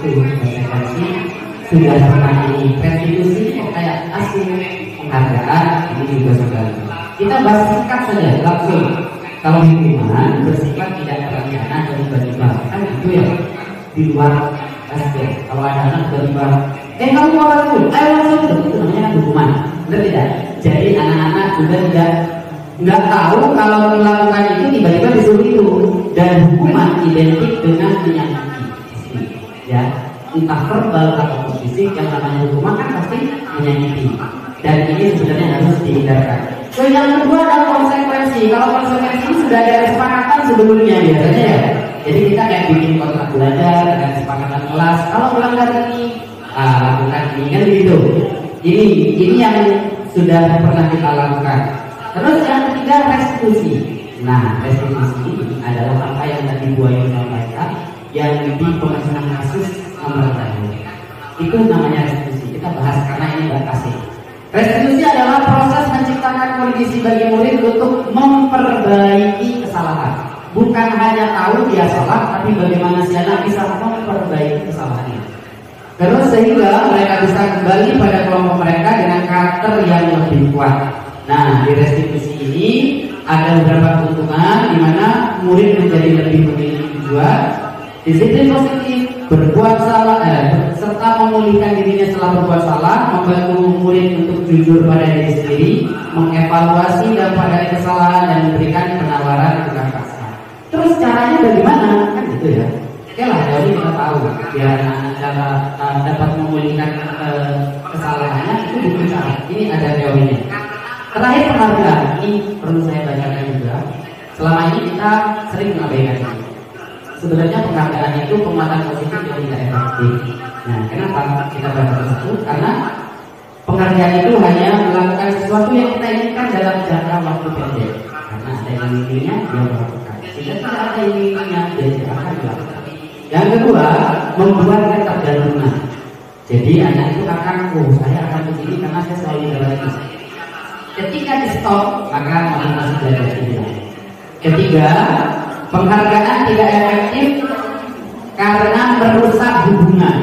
itu konsekuensi sudah pernah ini, restitusi kayak asli, penghargaan ini juga sudah. Kita bahas singkat saja langsung. Kalau hukuman bersifat tidak terencana dan tiba-tiba kan itu ya di luar aspek. Kalau ada anak tiba-tiba kamu mau langsung, ayo langsung, itu namanya hukuman. Benar tidak? Jadi anak-anak juga nggak tahu kalau melakukan itu tiba-tiba disuruh itu. Dan hukuman identik dengan menyakiti, ya entah verbal atau fisik. Yang namanya hukuman kan pasti menyakiti. Dan ini sebenarnya harus dihindarkan. So yang kedua adalah konsekuensi. Kalau konsekuensi sudah ada kesepakatan sebelumnya biasanya ya. Jadi kita kayak bikin kontrak belajar dengan kesepakatan kelas. Kalau melanggar ini, lakukan ini kan begitu. Ini yang sudah pernah kita lakukan. Terus yang ketiga restitusi. Nah, restitusi ini adalah apa yang tadi Bu Ayu sampaikan, yang di pengesahan kasus nomor 1. Itu namanya restitusi. Kita bahas karena ini batasnya. Restitusi adalah proses menciptakan kondisi bagi murid untuk memperbaiki kesalahan. Bukan hanya tahu dia salah, tapi bagaimana si anak bisa memperbaiki kesalahannya. Terus sehingga mereka bisa kembali pada kelompok mereka dengan karakter yang lebih kuat. Nah, di restitusi ini ada beberapa keuntungan di mana murid menjadi lebih memiliki tujuan, disiplin positif, berbuat salah, serta memulihkan dirinya setelah berbuat salah, membantu murid untuk jujur pada diri sendiri, mengevaluasi dampak dari kesalahan dan memberikan penawaran dengan pasrah. Terus caranya bagaimana? Kan gitu ya. Oke lah, jadi kita tahu biar cara dapat memulihkan kesalahannya itu bukan cara. Ini ada teorinya. Terakhir penghargaan, ini perlu saya bacakan juga. Selama ini kita sering mengabaikan ini. Sebenarnya penghargaan itu penguatan positif yang tidak efektif. Nah, kenapa kita baca satu? Karena penghargaan itu hanya melakukan sesuatu yang kita inginkan dalam jangka waktu pendek. Karena ada yang inginnya dia melakukan. Jika tidak ada yang inginnya dia tidak akan melakukan. Yang kedua, membuat ketergantungan. Jadi anak itu akan, saya akan begini karena saya selalu menjalani. Ketika di stop, maka motivasi belajar hilang. Ketiga, penghargaan tidak efektif karena merusak hubungan.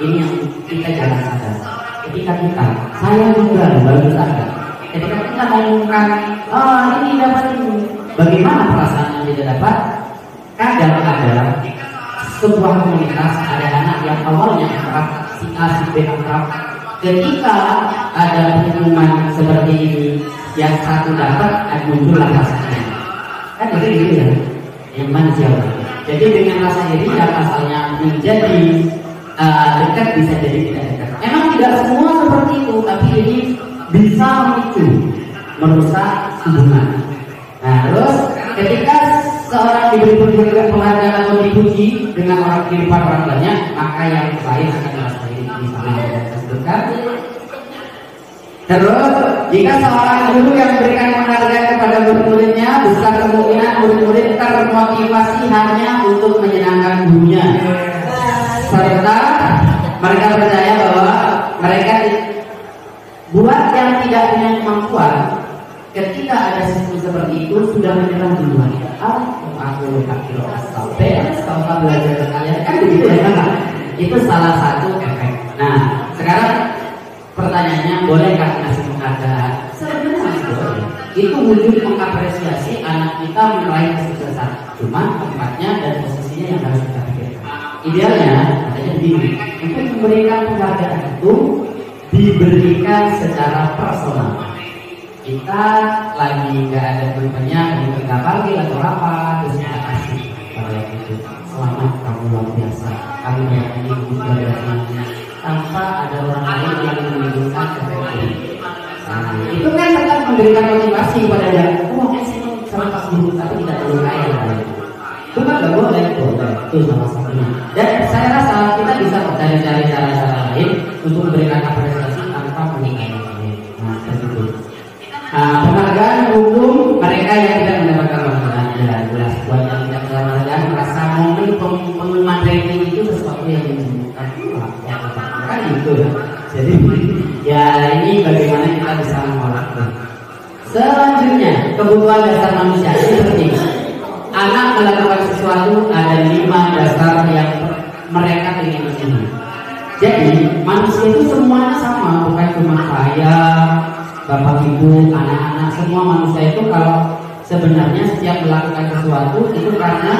Ini yang kita jangan sadar. Ketika kita, saya juga bagus ada. Ketika kita mengumumkan, ini dapat ini, bagaimana perasaan yang tidak dapat? Kadang ada sebuah komunitas, ada anak yang awalnya akrab, si A, si B akrab. Ketika ada pengumuman seperti ini, yang satu dapat, muncullah rasanya. Kan gitu ya, yang manusiawi. Jadi dengan rasa iri yang asalnya menjadi dekat bisa jadi tidak dekat. Emang tidak semua seperti itu, tapi ini bisa memicu merusak hubungan. Nah, terus ketika seorang diberi penghargaan atau dipuji dengan orang kehidupan orang banyak, maka yang lain akan merasa iri. Misalnya yang disebutkan. Terus, jika seorang guru yang memberikan penghargaan kepada murid-muridnya, besar kemungkinan murid-murid termotivasi hanya untuk menyenangkan gurunya. Serta mereka percaya bahwa mereka buat yang tidak punya kemampuan, ketika ada sistem seperti itu sudah menyerah duluan. Aku kira asal belajar kalian kan begitu ya kan? Itu salah satu efek. Nah, sekarang pertanyaannya, bolehkah ngasih penghargaan? Sebenarnya boleh. Itu wujud mengapresiasi anak kita meraih kesuksesan. Cuma tempatnya dan posisinya yang harus kita pikirkan. Idealnya, katanya begini, untuk memberikan penghargaan itu diberikan secara personal. Kita lagi nggak ada temannya, kita panggil atau apa, terus kita kasih pada kita. itu, selamat kamu luar biasa, kamu yang ini tanpa ada orang lain yang menunjukkan efek. Nah, itu kan tetap memberikan motivasi pada dia. Oh, saya sama Pak Guru tapi tidak perlu kaya. Itu kan nggak boleh, itu salah satunya. Dan saya rasa kita bisa mencari cara-cara lain untuk memberikan apresiasi tanpa menikahi. Nah, seperti itu. Penghargaan hukum mereka yang tidak mendapatkan penghargaan jelas buat yang tidak mendapatkan penghargaan merasa momen pengumuman ranking itu sesuatu yang menunjukkan kan gitu. Jadi ya ini bagaimana kita bisa mengolahnya. Selanjutnya kebutuhan dasar manusia ini penting. Anak melakukan sesuatu ada 5 dasar yang mereka ingin memenuhi. Jadi manusia itu semuanya sama, bukan cuma kaya, bapak ibu, anak-anak, semua manusia itu kalau sebenarnya setiap melakukan sesuatu itu karena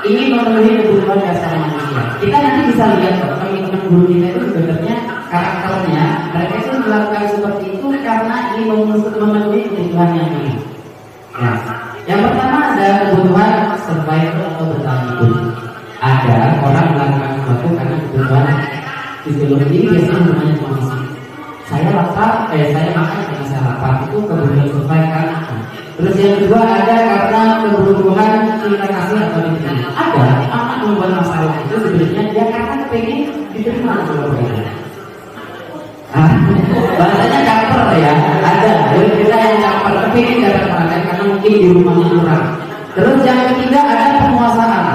ingin memenuhi kebutuhan dasar manusia. Kita nanti bisa lihat teman-teman guru kita itu sebenarnya karakternya mereka itu melakukan seperti itu karena ingin memenuhi kebutuhan yang ini. Nah, yang pertama ada kebutuhan survival atau bertahan hidup. Ada orang melakukan sesuatu karena kebutuhan fisiologi, biasanya namanya kondisi. Saya lapar, saya makan karena saya lapar, itu kebutuhan survival kan. Terus yang kedua ada karena kebutuhan cinta kasih atau diterima. Ada anak membuat masalah itu sebenarnya dia karena pengen diterima oleh orang. Bahasanya caper ya, ada. Jadi kita yang caper kepingin dapat perhatian karena mungkin di rumahnya kurang. Terus yang ketiga ada penguasaan.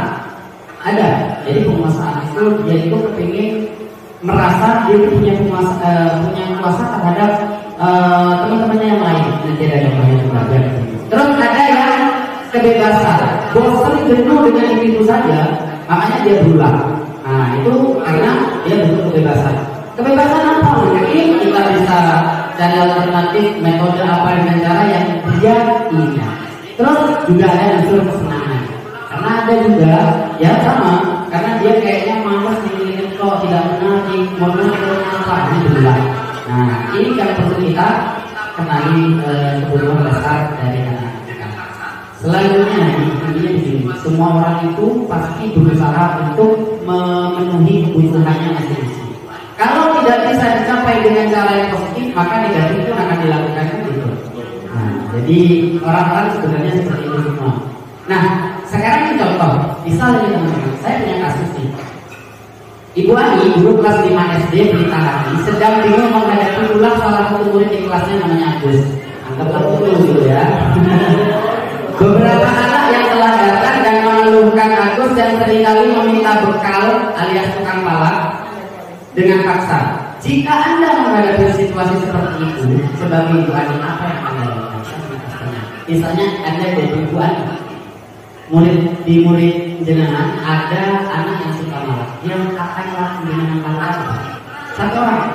Ada. Jadi penguasaan itu dia itu kepingin merasa dia punya kuasa terhadap teman-temannya yang lain. Nanti ada yang lain belajar. Terus ada yang kebebasan. Bosan jenuh dengan itu saja, makanya dia berulang. Nah itu karena dia butuh kebebasan. Kebebasan apa? Mungkin kita bisa cari alternatif metode apa dengan cara yang dia inginkan. Terus juga ada unsur kesenangan. Karena ada juga ya sama, karena dia kayaknya malas ingin kok tidak benar di momen apa ini berulang. Nah ini kan perlu kita kenali kebutuhan dasar dari anak kita. Selanjutnya intinya begini, semua orang itu pasti berusaha untuk memenuhi kebutuhannya masing-masing. Kalau tidak bisa dicapai dengan cara yang positif, maka negatif itu akan dilakukan gitu. Nah, jadi orang-orang sebenarnya seperti itu semua. Nah, sekarang ini contoh, misalnya teman-teman, saya punya kasus nih. Ibu Ani, guru kelas 5 SD Pelita Hati, sedang bingung menghadapi ulang salah satu murid di kelasnya namanya Agus. Anggaplah itu gitu ya. Beberapa anak yang telah datang dan mengeluhkan Agus dan seringkali meminta bekal alias tukang palak dengan paksa. Jika Anda menghadapi situasi seperti itu sebagai Ibu Ani, apa yang Anda lakukan? Misalnya Anda jadi Ibu Ani, murid jenengan ada anak yang suka malak, yang akan lakukan dengan kata apa? Satu orang.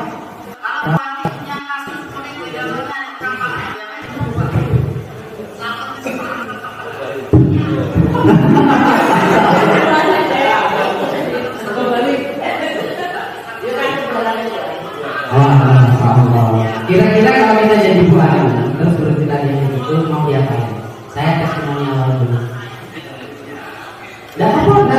Kira-kira kalau kita jadi Bu Ani terus bercerita yang begitu mau diapain? Saya testimonial dulu. Tidak apa-apa,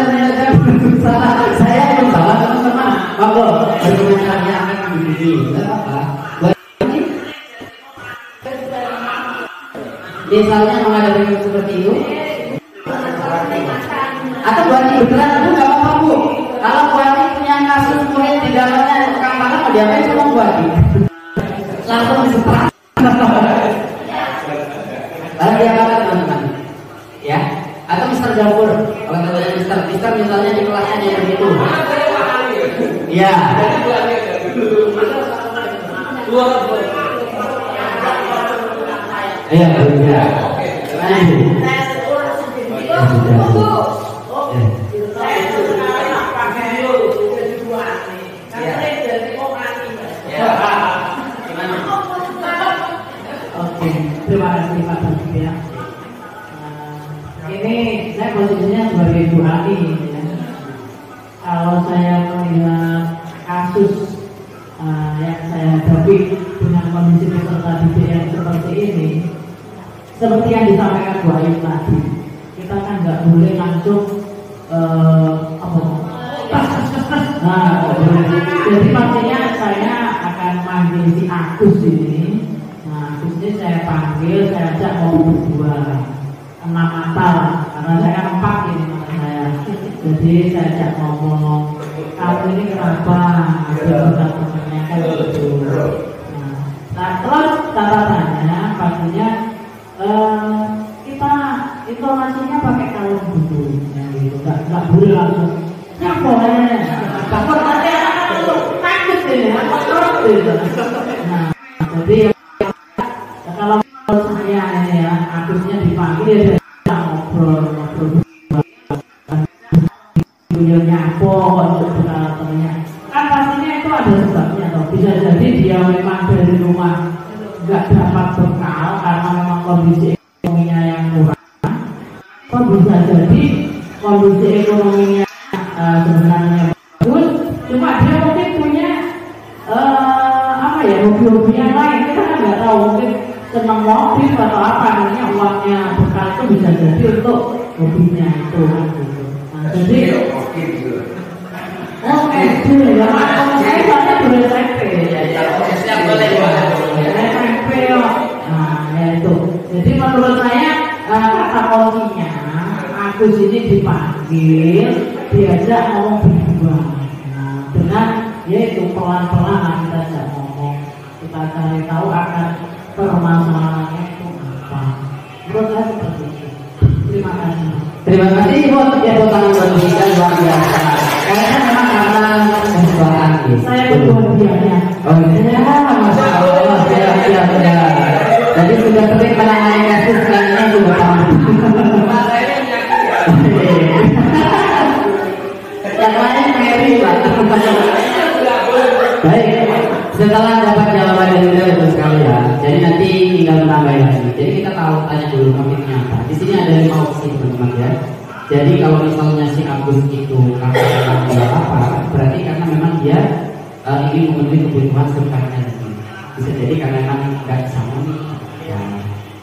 salah. Saya yang salah teman-teman. Monggo berkomentarnya akan begini. Tidak apa-apa. Misalnya menghadapi seperti itu, atau Bu Ani beneran itu nggak apa-apa Bu. Kalau Bu Ani punya kasus murid di dalamnya tukang makan mau diapain sama Bu Ani? Langsung diseprah. Lalu dia makan teman-teman, ya? Atau Mister Dapur, kalau katanya Mister misalnya di kelasnya dia begitu. Ya. Iya, iya. Oke, terima kasih Pak Budi ya. Ini saya posisinya sebagai Bu Ani ya. Kalau saya melihat kasus yang saya hadapi dengan kondisi peserta didik yang seperti ini, seperti yang disampaikan Bu Ayu tadi, kita kan nggak boleh langsung apa? Nah, jadi maksudnya saya akan manggil si Agus ini. Nah, Agus ini saya panggil, saya ajak ngomong berdua 6 mata lah, karena saya kan 4 ini mata saya. Jadi saya ajak ngomong, kamu ini kenapa? Ada temannya kan gitu. Nah, terus catatannya pastinya kita informasinya pakai kalung dulu, gitu. Nggak boleh langsung. Ya boleh. Takut nanti anak takut ini, Nah, jadi kalau saya ini ya, Agusnya dipanggil ya ngobrol, beliau nyapo untuk temannya. Kan pastinya itu ada sebabnya toh. Bisa jadi dia memang dari rumah nggak dapat bekal karena memang kondisi ekonominya yang kurang. Atau bisa jadi kondisi ekonominya sebenarnya bagus, cuma dia mungkin punya apa ya, hobi-hobi yang lain. Kita kan nggak tahu, mungkin senang mobil atau apa, namanya uangnya bekal itu bisa jadi untuk hobinya itu kan gitu. Nah, jadi ya saya soalnya boleh SMP ya boleh SMP ya. Nah ya itu, jadi menurut saya kata kuncinya Agus ini dipanggil, diajak ngomong berdua. Nah, dengan yaitu pelan-pelan kita ajak ngomong, kita cari tahu akan permasalahannya itu apa. Menurut saya seperti itu. Terima kasih. Terima kasih buat tepuk tangan buat kita luar biasa. Karena memang karena kesesuaian. Saya berbahagianya. Oh iya, masya Allah, ya. Jadi sudah sering menangani kasus lainnya juga tahu. Yang lain Mary Pak. Baik, setelah dapat jawaban dari beliau sekalian, jadi nanti tinggal menambah lagi. Jadi kita tahu, tanya dulu motifnya apa. Di sini ada 5 opsi teman-teman ya. Jadi kalau misalnya si Agus itu katakan tidak apa, berarti karena memang dia ingin memenuhi kebutuhan survivnya. Bisa jadi karena memang nggak bisa memenuhi. Ya.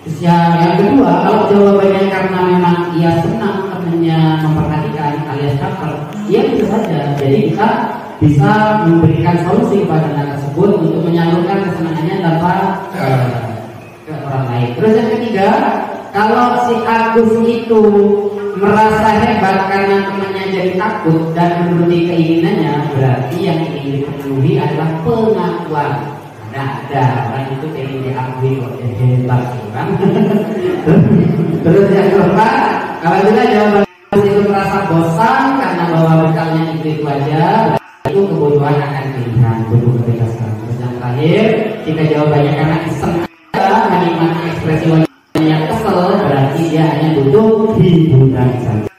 Terus yang kedua, kalau jawabannya karena memang ia senang temannya memperhatikan alias cover, ia bisa saja. Jadi kita bisa memberikan solusi kepada anak tersebut untuk menyalurkan kesenangannya tanpa ke orang lain. Terus yang ketiga, kalau si Agus itu merasa hebat karena temannya jadi takut dan menuruti keinginannya, berarti yang ingin dipenuhi adalah pengakuan. Ada orang itu ingin diakui kok hebat kan. Terus yang keempat, apabila jawaban itu merasa bosan karena bawa bekalnya itu aja, itu kebutuhan akan pilihan, butuh kebebasan. Terus yang terakhir, jika jawabannya karena iseng aja menikmati ekspresi wajahnya kesel, berarti dia hanya butuh hiburan saja.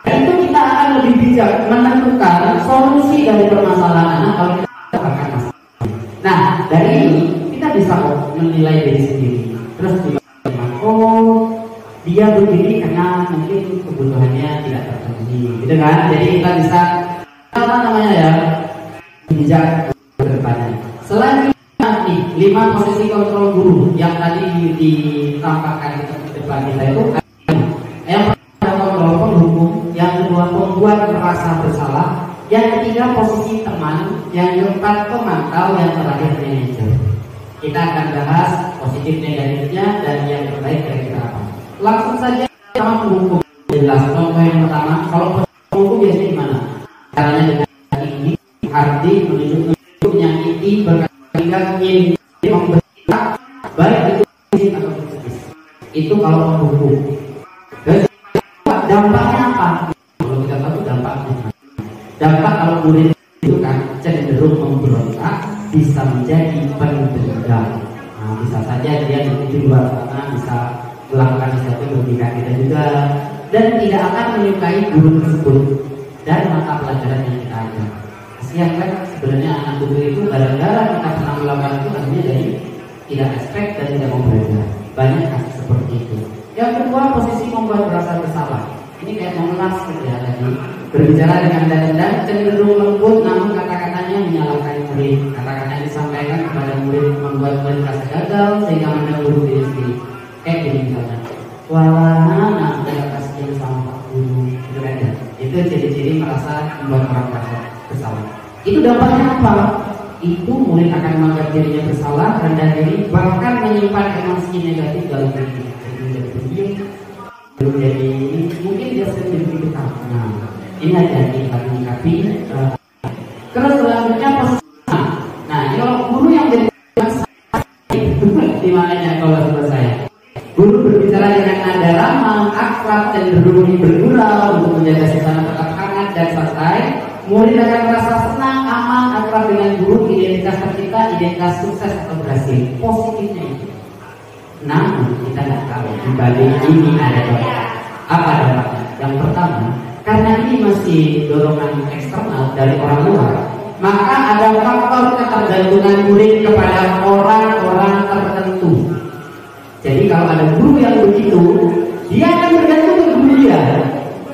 Dan itu kita akan lebih bijak menentukan solusi dari permasalahan anak kalau kita akan masalah. Nah, dari ini kita bisa menilai diri sendiri. Terus juga, oh dia begini karena mungkin kebutuhannya tidak terpenuhi, gitu kan? Jadi kita bisa apa namanya ya, bijak ke depannya. Selain nih 5 posisi kontrol guru yang tadi ditampakkan di depan kita itu, yang pertama kontrol penghukum, yang kedua pembuat merasa bersalah, yang ketiga posisi teman, yang keempat pemantau, yang terakhir manajer. Kita akan bahas positif negatifnya dan yang terbaik kira-kira apa. Langsung saja sama penghukum. Jelas contoh yang pertama, kalau penghukum biasanya gimana? Caranya dengan ini arti menunjuk menyakiti berkali-kali ingin membentak, baik itu fisik atau psikis. Itu kalau penghukum. Dan dampaknya apa? Kalau kita tahu dampaknya. Dampak kalau murid itu kan cenderung memberontak, bisa menjadi pendendam. Nah, bisa saja dia di luar sana bisa melakukan sesuatu yang merugikan kita juga, dan tidak akan menyukai guru tersebut dan mata pelajaran yang kita ajar. Kasihan kan sebenarnya anak guru itu gara-gara kita pernah melakukan itu akhirnya jadi tidak respect dan tidak mau belajar. Banyak kasus seperti itu. Yang kedua, posisi membuat merasa bersalah. Ini kayak mengulas gitu ya tadi. Berbicara dengan dan cenderung lembut, namun kata-katanya menyalahkan murid. Kata-kata yang disampaikan kepada murid membuat murid merasa gagal sehingga mendahului diri sendiri. Kayak gini misalnya, walana nak kasihan sama Pak Guru, itu kan ya. apa? Itu murid akan menganggap dirinya bersalah, rendah diri, bahkan menyimpan emosi negatif dalam dirinya. Jadi menjadi pendiam, belum jadi mungkin dia sering begitu kan. Nah, ini aja kita menyikapi. Terus selanjutnya pesan. Nah, kalau guru yang jadi di mananya kalau selesai. Guru berbicara dengan nada ramah, akrab, cenderung bergurau untuk menjaga suasana tetap hangat dan santai. Murid akan merasa senang, aman, akrab dengan guru, identitas tercipta, identitas sukses atau berhasil. Positifnya itu. Namun kita nggak tahu di balik ini ada apa dampaknya. Yang pertama, karena ini masih dorongan eksternal dari orang luar, maka ada faktor ketergantungan murid kepada orang-orang tertentu. Jadi kalau ada guru yang begitu, dia akan bergantung ke guru dia.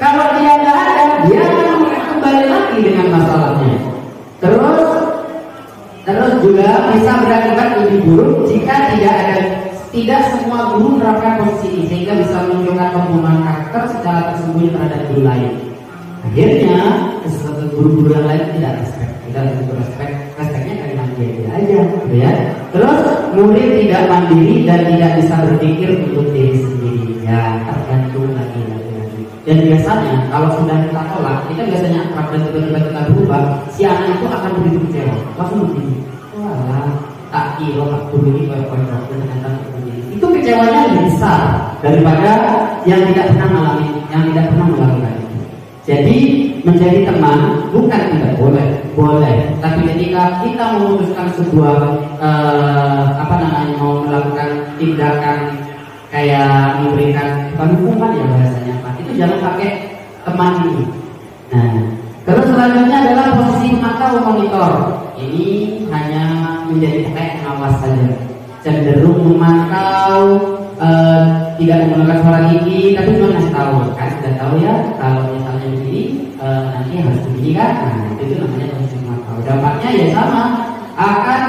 Kalau dia nggak ada, dia akan kembali lagi dengan masalahnya. Terus juga bisa berakibat lebih buruk jika tidak semua guru menerapkan posisi ini, sehingga bisa menunjukkan pembunuhan karakter secara tersembunyi terhadap guru lain. Akhirnya guru-guru yang lain tidak respeknya karena dia aja, gitu ya. Terus murid tidak mandiri dan tidak bisa berpikir untuk diri sendiri, ya tergantung lagi. Dan biasanya kalau sudah kita tolak, kita biasanya akrab dan tiba-tiba kita berubah, si anak itu akan begitu kecewa, langsung begini, walah tak kira tak guru ini konyol dan ternyata begini. Itu kecewanya lebih besar daripada yang tidak pernah melakukan itu. Jadi menjadi teman bukan tidak boleh, tapi ketika kita memutuskan sebuah mau melakukan tindakan kayak memberikan hukuman ya bahasanya Pak, itu jangan pakai teman ini. Nah, terus selanjutnya adalah posisi memantau monitor. Ini hanya menjadi pengawas saja, cenderung memantau, tidak menggunakan suara tinggi, tapi cuma ngasih tahu kan, sudah tahu ya kalau misalnya begini nanti harus begini kan. Nah, itu namanya posisi memantau. Dampaknya ya sama, akan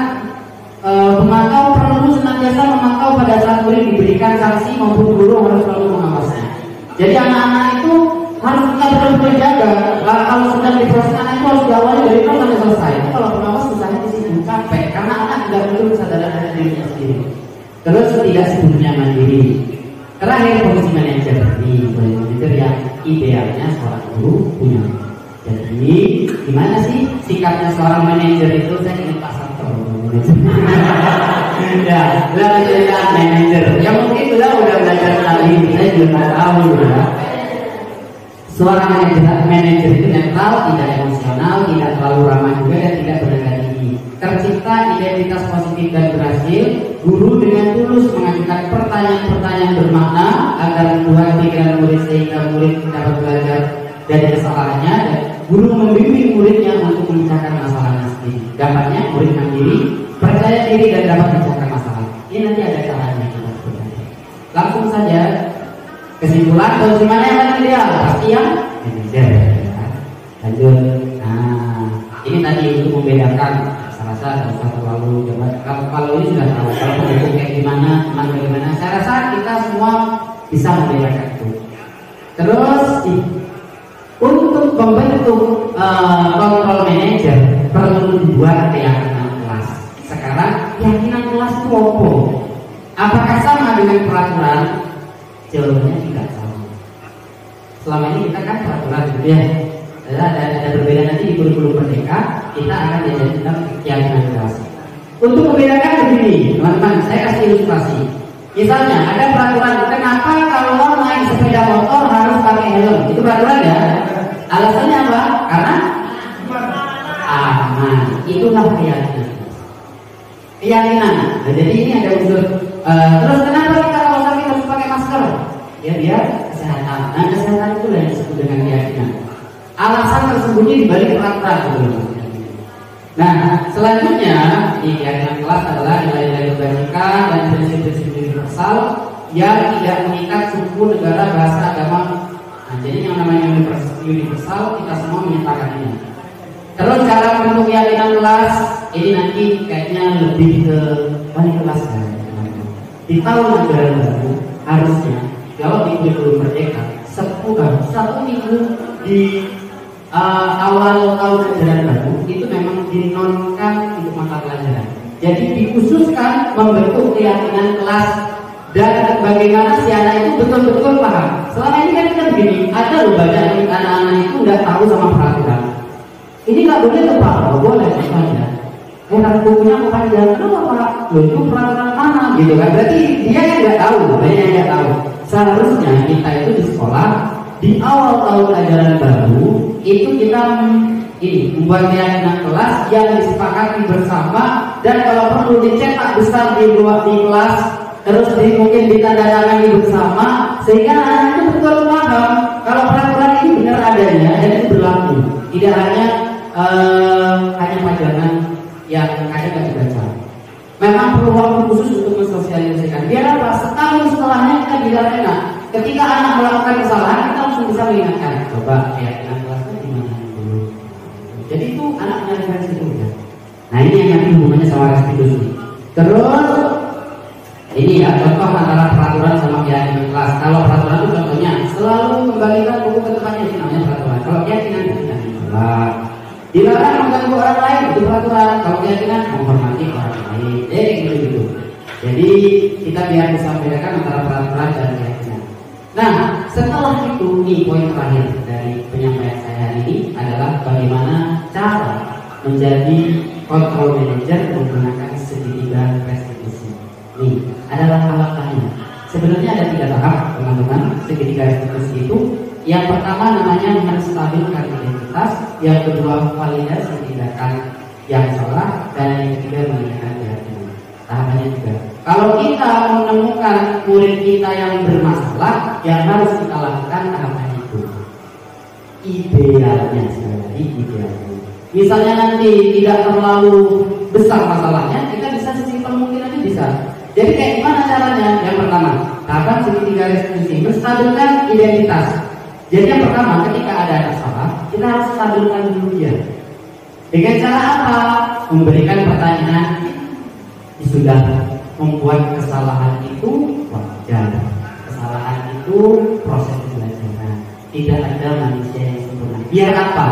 pemantau perlu senantiasa memantau pada saat murid diberikan sanksi maupun guru harus selalu mengawasnya. Jadi anak-anak itu harus kita betul-betul jaga. Kalau sedang diproses anak itu harus diawali dari nol sampai selesai. Kalau pengawas misalnya di situ capek karena anak tidak betul kesadaran dari dirinya sendiri. Terus tidak sepenuhnya mandiri. Terakhir posisi manajer. Manajer yang idealnya seorang guru punya. Jadi gimana sih sikapnya seorang manajer itu? Saya ingin Pak Sabto. Ya, belajar manajer. Ya mungkin beliau udah belajar kali ini, saya juga nggak tahu ya. Seorang manajer itu netral, tidak emosional, tidak terlalu ramah juga dan tidak bernada tinggi. Tercipta identitas positif dan berhasil. Guru dengan tulus mengajukan pertanyaan-pertanyaan bermakna agar membuat pikiran murid sehingga murid dapat belajar dari kesalahannya, dan guru membimbing muridnya untuk memecahkan masalahnya sendiri. Dampaknya murid mandiri, percaya diri dan dapat memecahkan masalah. Ini nanti ada caranya kita sebenarnya. Langsung saja kesimpulan, kalau gimana yang paling ideal? Pasti yang manajer. Lanjut. Nah, ini tadi untuk membedakan rasa dan satu lalu. Kalau ini sudah tahu, kalau pendukung kayak gimana, teman bagaimana. Saya rasa kita semua bisa membedakan itu. Terus untuk membentuk kontrol manajer perlu dibuat keyakinan kelas. Sekarang keyakinan kelas itu apa? Apakah sama dengan peraturan? Jawabannya tidak sama. Selama ini kita kan peraturan gitu ya. Ada berbeda nanti di kurikulum Merdeka, kita akan diajarkan tentang keyakinan kelas. Untuk membedakan begini, teman-teman, saya kasih ilustrasi. Misalnya ada peraturan, kenapa kalau naik sepeda motor harus pakai helm? Itu peraturan ya. Alasannya apa? Karena aman. Itulah keyakinan. Keyakinan. Nah, jadi ini ada unsur. Terus kenapa kita kalau sakit harus pakai masker? Ya biar kesehatan. Nah, kesehatan itu yang disebut dengan keyakinan. Alasan tersembunyi di balik peraturan. Nah, selanjutnya di keyakinan kelas adalah nilai-nilai kebajikan dan prinsip-prinsip universal yang tidak mengikat suku, negara, bahasa, agama. Nah, jadi yang namanya universal kita semua menyatakan ini. Terus cara membentuk keyakinan kelas ini nanti kayaknya lebih ke wali kelas kan. Di tahun negara baru harusnya kalau di kurikulum Merdeka 1 minggu di awal tahun ajaran baru itu memang dinonkan untuk mata pelajaran. Jadi dikhususkan membentuk keyakinan kelas dan bagaimana si anak itu betul-betul paham. Selama ini kan kita begini, ada loh banyak anak-anak itu nggak tahu sama peraturan. Ini nggak boleh tuh Pak, nggak boleh misalnya. Bukunya mau panjang, kenapa Pak? Loh itu peraturan mana? Gitu kan? Berarti dia yang nggak tahu, banyak yang nggak tahu. Seharusnya kita itu di sekolah di awal tahun ajaran baru itu kita membuat keyakinan kelas yang disepakati bersama, dan kalau perlu dicetak besar di kelas, terus mungkin ditandatangani bersama sehingga anak itu betul paham kalau peraturan ini benar adanya dan itu berlaku, tidak hanya pajangan yang kadang nggak dibaca. Memang perlu waktu khusus untuk mensosialisasikan. Biar apa? Setahun setelahnya kita bilang enak. Ketika anak melakukan kesalahan, kita langsung bisa mengingatkan. Coba keyakinan kelasnya di mana dulu. Jadi itu anak punya referensi dulu ya. Nah ini yang nanti hubungannya sama restitusi. Terus ini ya contoh antara peraturan sama keyakinan kelas. Kalau peraturan itu contohnya selalu kembalikan buku ke tempatnya, itu namanya peraturan. Kalau keyakinan itu tidak dilarang. Dilarang mengganggu orang lain, itu peraturan. Kalau keyakinan menghormati orang lain. Gitu. Jadi kita biar bisa membedakan antara peraturan dan keyakinan. Nah setelah itu nih poin terakhir dari penyampaian saya hari ini adalah bagaimana cara menjadi control manager menggunakan segitiga restitusi. Nih adalah langkah-langkahnya. Sebenarnya ada 3 tahap teman-teman segitiga restitusi itu. Yang pertama namanya menstabilkan identitas, yang kedua validasi tindakan yang salah, dan yang ketiga menanyakan keyakinan. Tahapannya juga. Kalau kita menemukan murid kita yang bermasalah, yang harus kita lakukan tahapan itu. Idealnya sekali lagi idealnya. Misalnya nanti tidak terlalu besar masalahnya, kita bisa sesimpel mungkin aja bisa. Jadi kayak gimana caranya? Yang pertama, tahapan segitiga restitusi, menstabilkan identitas. Jadi yang pertama, ketika ada masalah, kita harus stabilkan dulu dia. Dengan cara apa? Memberikan pertanyaan. Sudah membuat kesalahan itu wajar. Kesalahan itu proses pembelajaran. Tidak ada manusia yang sempurna. Biar apa?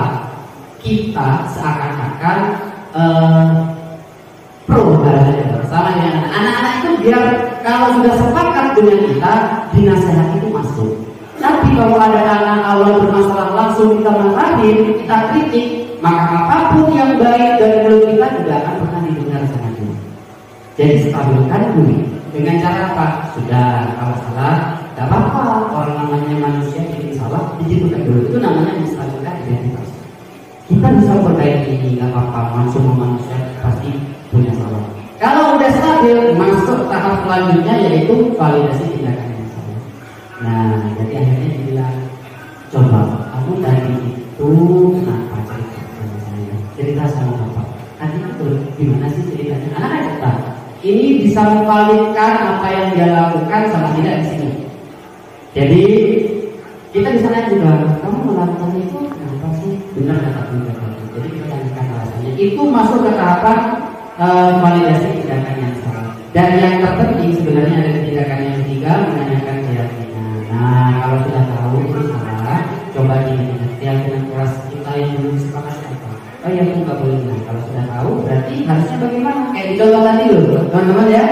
Kita seakan-akan pro sama dengan anak-anak itu, biar kalau sudah sepakat dengan kita, dinasihat itu masuk. Tapi kalau ada anak awal bermasalah langsung kita marahin, kita kritik, maka apapun yang baik dari mulut kita tidak akan pernah didengar sama dia. Jadi stabilkan dulu. Dengan cara apa? Sudah, kalau salah, tidak apa-apa. Orang namanya manusia bikin salah, dijitukan dulu. Itu namanya menstabilkan identitas. Kita bisa perbaiki ini, tidak apa-apa. Manusia pasti punya salah. Kalau udah stabil, masuk tahap selanjutnya yaitu validasi tindakan. Nah, jadi akhirnya dibilang, coba kamu tadi itu kenapa cerita sama bapak? Tadi itu gimana sih ceritanya? Anak cerita. Ini bisa memvalidkan apa yang dia lakukan sama tidak di sini. Jadi kita bisa nanya juga, kamu melakukan itu kenapa sih? Benar kata tidak? Jadi kita tanyakan alasannya. Itu masuk ke tahapan validasi tindakan yang salah. Dan yang terpenting sebenarnya ada tindakan yang ketiga, menanyakan keyakinan. Nah, kalau sudah tahu itu salah, coba diingat keyakinan kelas kita yang belum sepakat apa. Oh ya, itu nggak boleh. Nah, kalau sudah tahu, berarti harusnya bagaimana? Kayak di contoh tadi loh, teman-teman ya.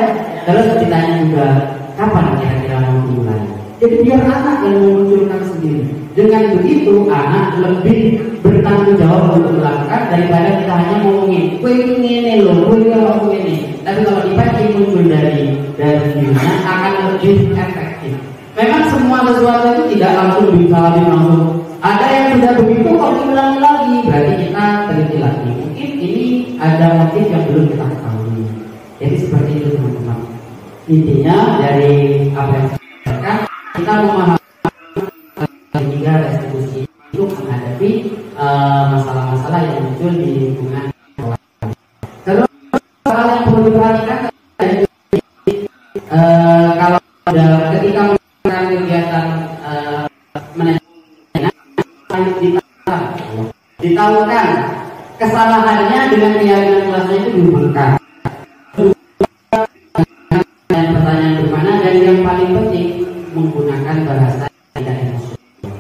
Terus ditanya juga, kapan kira-kira mau dimulai? Jadi biar anak yang memunculkan sendiri. Dengan begitu, anak lebih bertanggung jawab untuk melakukan daripada kita hanya ngomongin, kue ini loh, kue ini. Tapi kalau dipakai muncul dari dirinya akan lebih efektif. Memang semua sesuatu itu tidak langsung disalami langsung. Ada yang sudah begitu kalau diulangi lagi, berarti kita teliti lagi. Mungkin ini ada motif yang belum kita ketahui. Jadi seperti itu teman-teman. Intinya dari apa yang saya katakan, kita memahami tiga restitusi itu menghadapi masalah-masalah yang muncul di lingkungan sekolah. Terus hal yang perlu diperhatikan kalau ketika kegiatan ditahukan kesalahannya dengan keyakinan kelasnya itu dihubungkan. Pertanyaan bermana, dan yang paling penting menggunakan bahasa tidak emosional.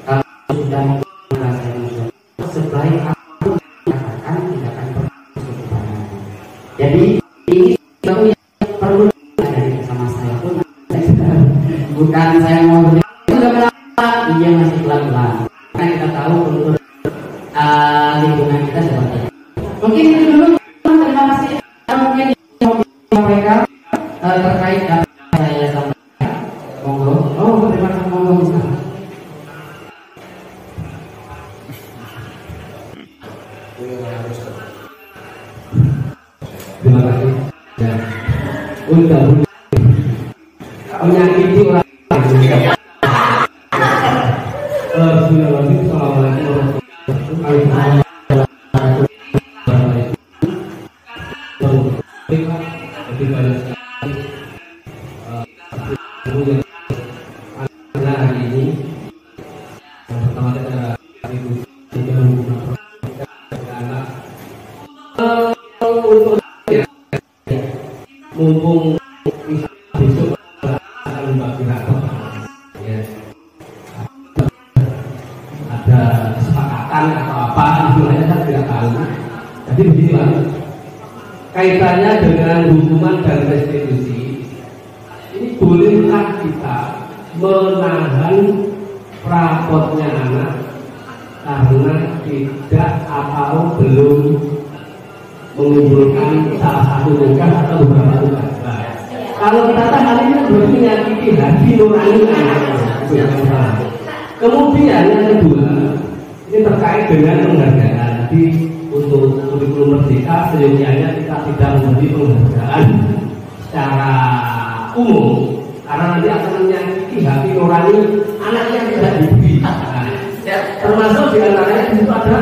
Kalau sudah menggunakan bahasa emosional, sebaik apapun dikatakan tidak akan pernah bukan saya mau beri sudah pelan, iya masih pelan-pelan. Karena kita tahu kultur lingkungan kita seperti itu. Mungkin itu dulu. Terima kasih. Mungkin mereka terkait apa saya sampaikan. Monggo. Oh, terima kasih. Monggo bisa. Terima kasih. Ya. Untuk menyakiti orang. Mumpung besok akan membagi rapat, ya. Ada kesepakatan atau apa istilahnya saya tidak tahu. Jadi begini Pak, kaitannya dengan hukuman dan restitusi ini bolehkah kita menahan rapotnya anak karena tidak atau belum mengumpulkan salah satu tugas atau beberapa tugas. Nah, kalau kita tahan ini berarti menyakiti hati nurani anak. Kemudian yang kedua, ini terkait dengan penghargaan. Jadi untuk kurikulum merdeka seyogianya kita tidak memberi penghargaan secara umum karena nanti akan menyakiti hati nurani anak yang tidak diberi. Termasuk diantaranya di situ ada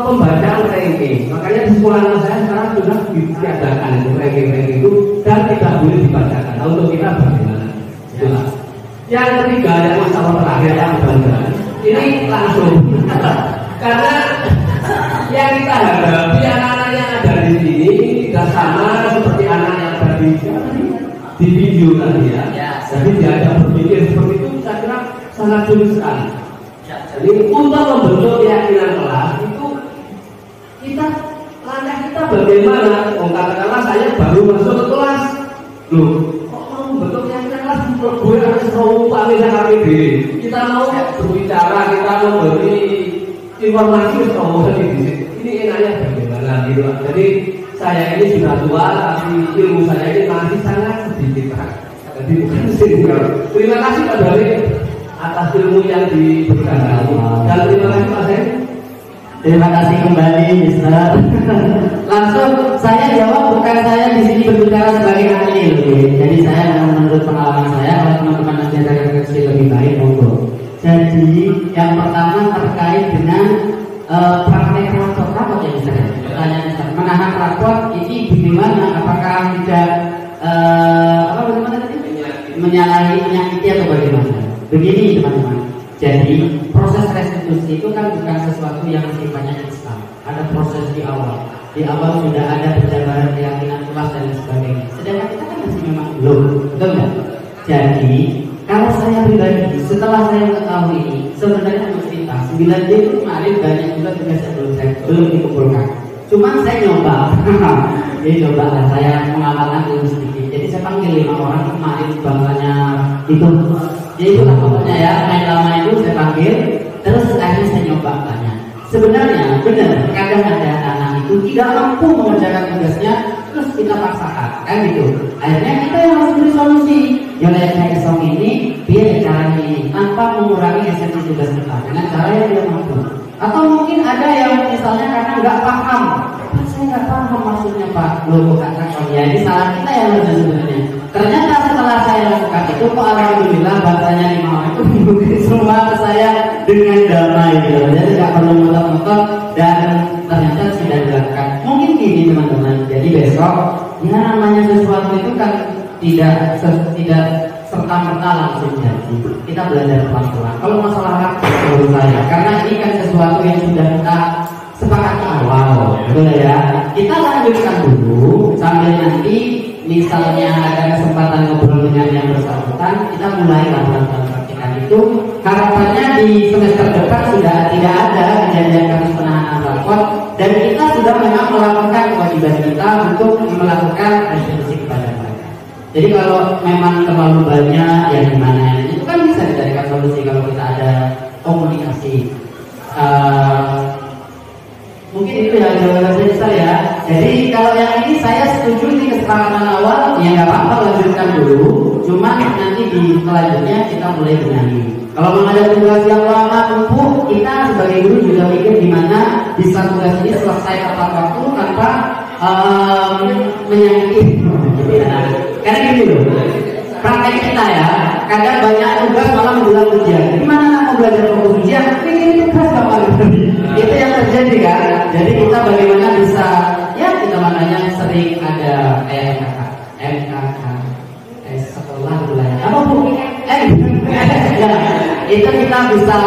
pembacaan ranking. Makanya di sekolah saya sekarang sudah ditiadakan itu ranking itu dan tidak boleh dibacakan. Nah, untuk kita bagaimana? Itulah. Yang ketiga yang masalah terakhir yang bangga ini langsung karena yang kita hadapi anak-anak yang ada di sini tidak sama seperti anak yang ada di video tadi ya. Jadi diajak berpikir seperti itu saya kira sangat sulit sekali. Jadi untuk membentuk keyakinan kelas itu langkah kita bagaimana? Katakanlah saya baru masuk ke kelas, loh kok mau membentuk keyakinan kelas? Gue harus tahu pamit HPD. Kita mau berbicara, kita mau beri informasi semua ini enaknya bagaimana gitu. Jadi saya ini sudah tua, tapi ilmu saya ini masih sangat sedikit. Jadi bukan senior. Terima kasih Pak Dali atas ilmu yang diberikan. Dan terima kasih Pak Sen. Terima kasih kembali, Mister. Langsung saya jawab, bukan saya di sini berbicara sebagai ahli, jadi saya menurut pengalaman saya, kalau teman-teman nanti ada kecil lebih baik, monggo. Jadi yang pertama terkait dengan praktek rapot ya misalnya. Pertanyaan Mister, menahan rapot ini bagaimana? Apakah tidak menyakiti atau bagaimana? Begini teman-teman. Jadi proses restitusi itu kan bukan sesuatu yang sifatnya instan. Ada proses di awal. Di awal sudah ada penjabaran keyakinan kelas dan sebagainya. Sedangkan kita kan masih memang belum, betul nggak? Jadi kalau saya pribadi, setelah saya mengetahui ini, sebenarnya cerita 9D itu kemarin banyak juga tugas yang belum dikumpulkan. Cuma saya nyoba, lah saya mengamalkan ilmu sedikit. Jadi saya panggil 5 orang kemarin bangsanya itu. Jadi itulah pokoknya ya, main lama itu saya panggil, terus akhirnya saya nyoba tanya. Sebenarnya benar, kadang ada anak itu tidak mampu mengerjakan tugasnya, terus kita paksakan, kan gitu. Akhirnya kita yang harus beri solusi. Yang kayak esok ini, biar caranya ini, tanpa mengurangi esensi tugas kita dengan cara yang dia mampu. Atau mungkin ada yang misalnya karena nggak paham, saya nggak paham maksudnya Pak, loh katakan ya ini salah kita yang harus sebenarnya. Ternyata setelah saya lakukan itu, kok alhamdulillah bahasanya 5 orang itu mungkin semua ke saya dengan damai gitu. Jadi tidak perlu ngotot-ngotot dan ternyata sudah dilakukan. Mungkin gini teman-teman. Jadi besok ya namanya sesuatu itu kan tidak serta-merta langsung jadi. Kita belajar pelan-pelan. Kalau masalah hak menurut saya, karena ini kan sesuatu yang sudah kita sepakati awal, betul ya. Kita lanjutkan dulu sambil nanti misalnya ada kesempatan ngobrol dengan yang bersangkutan, kita mulai lakukan praktikan itu. Harapannya di semester depan sudah tidak ada kejadian kasus penahanan rapot dan kita sudah memang melakukan kewajiban kita untuk melakukan restitusi kepada mereka. Jadi kalau memang terlalu banyak ya gimana, itu kan bisa dicarikan solusi kalau kita ada komunikasi. Mungkin itu ya jawaban saya. Jadi kalau yang ini saya setuju di kesepakatan awal, ya nggak apa-apa lanjutkan dulu. Cuma nanti di selanjutnya kita mulai benahi. Kalau memang ada tugas yang lama numpuk, kita sebagai guru juga mikir gimana bisa tugas ini selesai tepat waktu tanpa menyakiti. Karena gini loh, praktek kita ya, kadang banyak tugas malah menjelang ujian. Gimana mau belajar fokus ujian? Ini tugas bapak. Itu yang terjadi kan. Jadi kita bagaimana bisa, ya kita makanya sering ada MKK sekolah wilayah apa bu? Itu kita bisa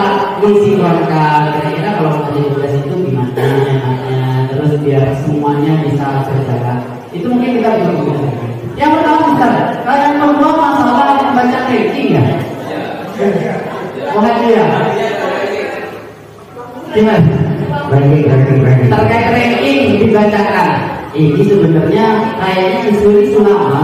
mensinkronkan. Kira-kira kalau mau jadi tugas itu gimana enaknya, terus biar semuanya bisa berjalan. Itu mungkin kita bisa menggunakan. Yang pertama besar, kalian berdua masalah membaca ranking ya? Oh ya. Gimana? Ranking. Terkait ranking dibacakan. Ini sebenarnya kayaknya isu lama.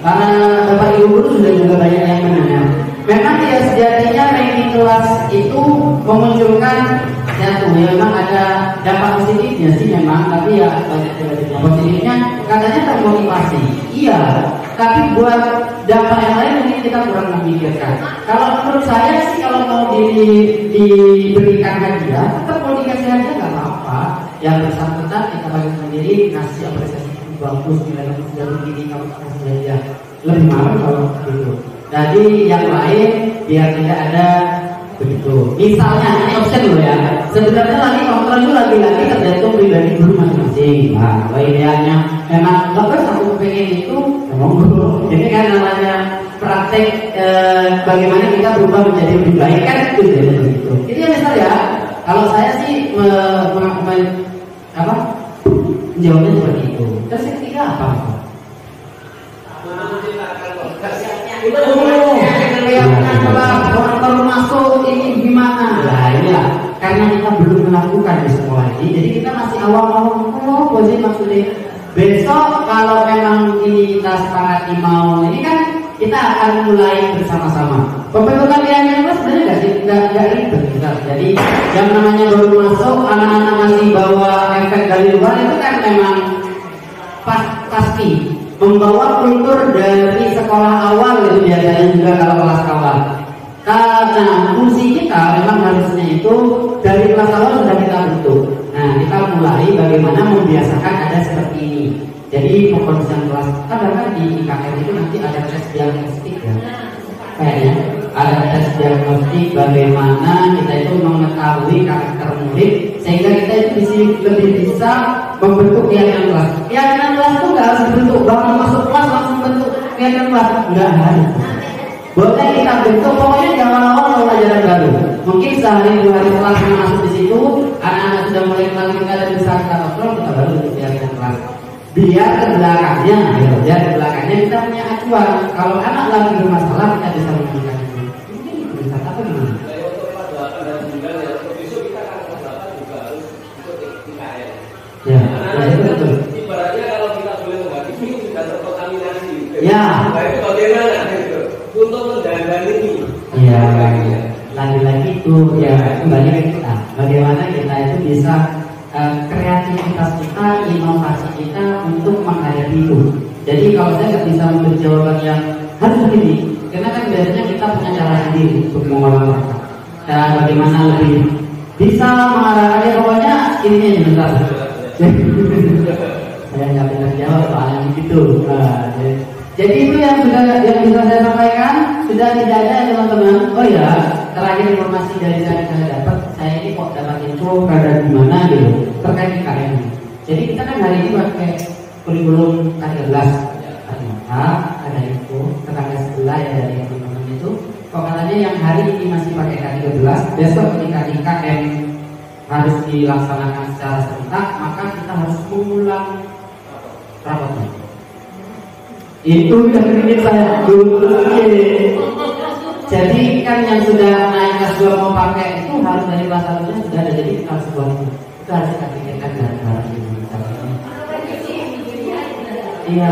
Karena Bapak Ibu guru sudah juga banyak yang mendengar. Memang ya sejatinya ranking kelas itu memunculkan satu, ya memang ada dampak positifnya sih memang, tapi ya banyak juga positifnya. Katanya termotivasi, iya. Tapi buat dampak yang lain mungkin kita kurang memikirkan. Kalau menurut saya sih kalau mau diberikan hadiah, tetap mau dikasih hadiah nggak apa-apa. Yang bersangkutan kita bagi sendiri ngasih apresiasi bagus, nilai sudah begini kamu kasih hadiah. Lebih mahal kalau begitu. Jadi yang lain biar tidak ada begitu. Misalnya ini option loh ya. Sebenarnya lagi kontrol itu lagi-lagi tergantung pribadi guru masing-masing. Nah, kalau idealnya memang bagus aku pengen itu, ngomong. Ini kan namanya praktek bagaimana kita berubah menjadi lebih baik kan itu jadi begitu. Itu yang misal ya. Kalau saya sih jawabnya seperti itu. Terus yang ketiga apa? Orang baru masuk ini gimana? Lah iya, karena kita belum melakukan di sekolah ini, jadi kita masih awal-awal. Oh, jadi maksudnya besok kalau memang ini kita sepakati mau ini kan kita akan mulai bersama-sama. Pembentukan yang sebenarnya nggak ribet. Jadi yang namanya baru masuk, anak-anak masih bawa efek dari luar itu kan memang pasti membawa kultur dari sekolah awal gitu biasanya juga kalau kelas awal. Nah, fungsi kita memang harusnya itu dari kelas awal sudah kita bentuk. Nah, kita mulai bagaimana membiasakan ada seperti ini. Jadi pembentukan kelas, kan di IKM itu nanti ada tes diagnostik ya. Kayaknya ada tes diagnostik bagaimana kita itu mengetahui karakter murid sehingga kita itu lebih bisa membentuk keyakinan kelas. Keyakinan kelas itu nggak harus dibentuk bangun masuk kelas langsung bentuk keyakinan kelas, nggak harus. Boleh kita bentuk pokoknya di awal-awal pelajaran baru. Mungkin sehari 2 hari setelah kita masuk di situ, anak-anak sudah mulai kenal kita dan bisa kita kontrol, kita baru bentuk keyakinan kelas. Biar ke belakangnya kita punya acuan. Kalau anak lagi bermasalah kita bisa memberikan itu. Mungkin itu bisa apa gimana? Ya, betul. Ibaratnya kalau kita boleh menghakimi sudah terkontaminasi. Ya. Baik bagaimana gitu untuk mendandani ini? Ya, lagi-lagi itu ya kembali ke kita. Bagaimana kita itu bisa kreativitas kita, inovasi kita untuk menghadapi itu. Jadi kalau saya nggak bisa memberi jawaban yang harus begini, karena kan biasanya kita punya cara sendiri untuk mengolah mereka. Dan bagaimana lebih bisa mengarahkannya, pokoknya ini bentar. Saya nggak bisa jawab soalnya begitu. Jadi itu yang bisa saya sampaikan. Sudah tidak ada teman-teman. Oh ya, terakhir informasi dari saya dapat, saya ini kok dapat info pada gimana gitu terkait IKM. Jadi kita kan hari ini pakai kurikulum K13. Ternyata ada info tetangga sebelah ya dari teman-teman itu. Kok katanya yang hari ini masih pakai K13, besok ketika IKM harus dilaksanakan secara serentak, maka kita harus mengulang rapotnya. Itu yang bikin saya jadi kan yang sudah naik kelas 2 mau pakai itu harus dari kelas 1 sudah ada, jadi kita harus buat itu harus kita pikirkan dan harus ini. Iya.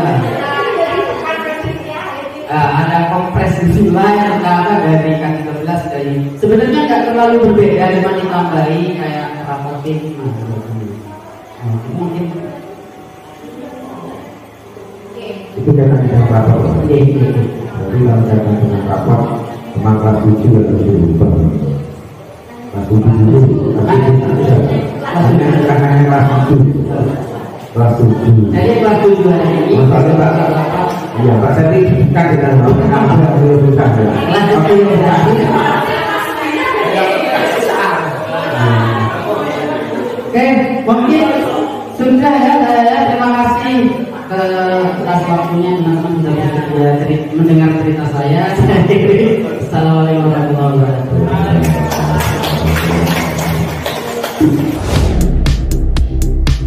ada kompres visualnya dari K13 dari sebenarnya nggak terlalu berbeda, cuma ditambahi kayak rapotin mungkin itu karena dengan rapor. Jadi kalau saya dengan rapor memang kelas 7 atau 7 kelas 7 dulu karena kelas 7 kelas 7 jadi kelas 7 hari ini iya Pak sertifikat dengan oke, mungkin sudah ya, terima kasih atas waktunya teman-teman sudah mendengar cerita saya. Assalamualaikum warahmatullahi wabarakatuh.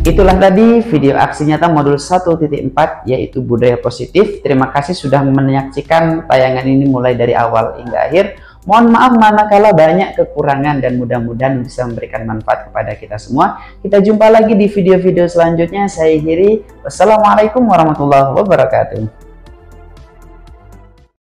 Itulah tadi video aksi nyata modul 1.4 yaitu budaya positif. Terima kasih sudah menyaksikan tayangan ini mulai dari awal hingga akhir. Mohon maaf manakala banyak kekurangan dan mudah-mudahan bisa memberikan manfaat kepada kita semua. Kita jumpa lagi di video-video selanjutnya. Saya akhiri. Wassalamualaikum warahmatullahi wabarakatuh.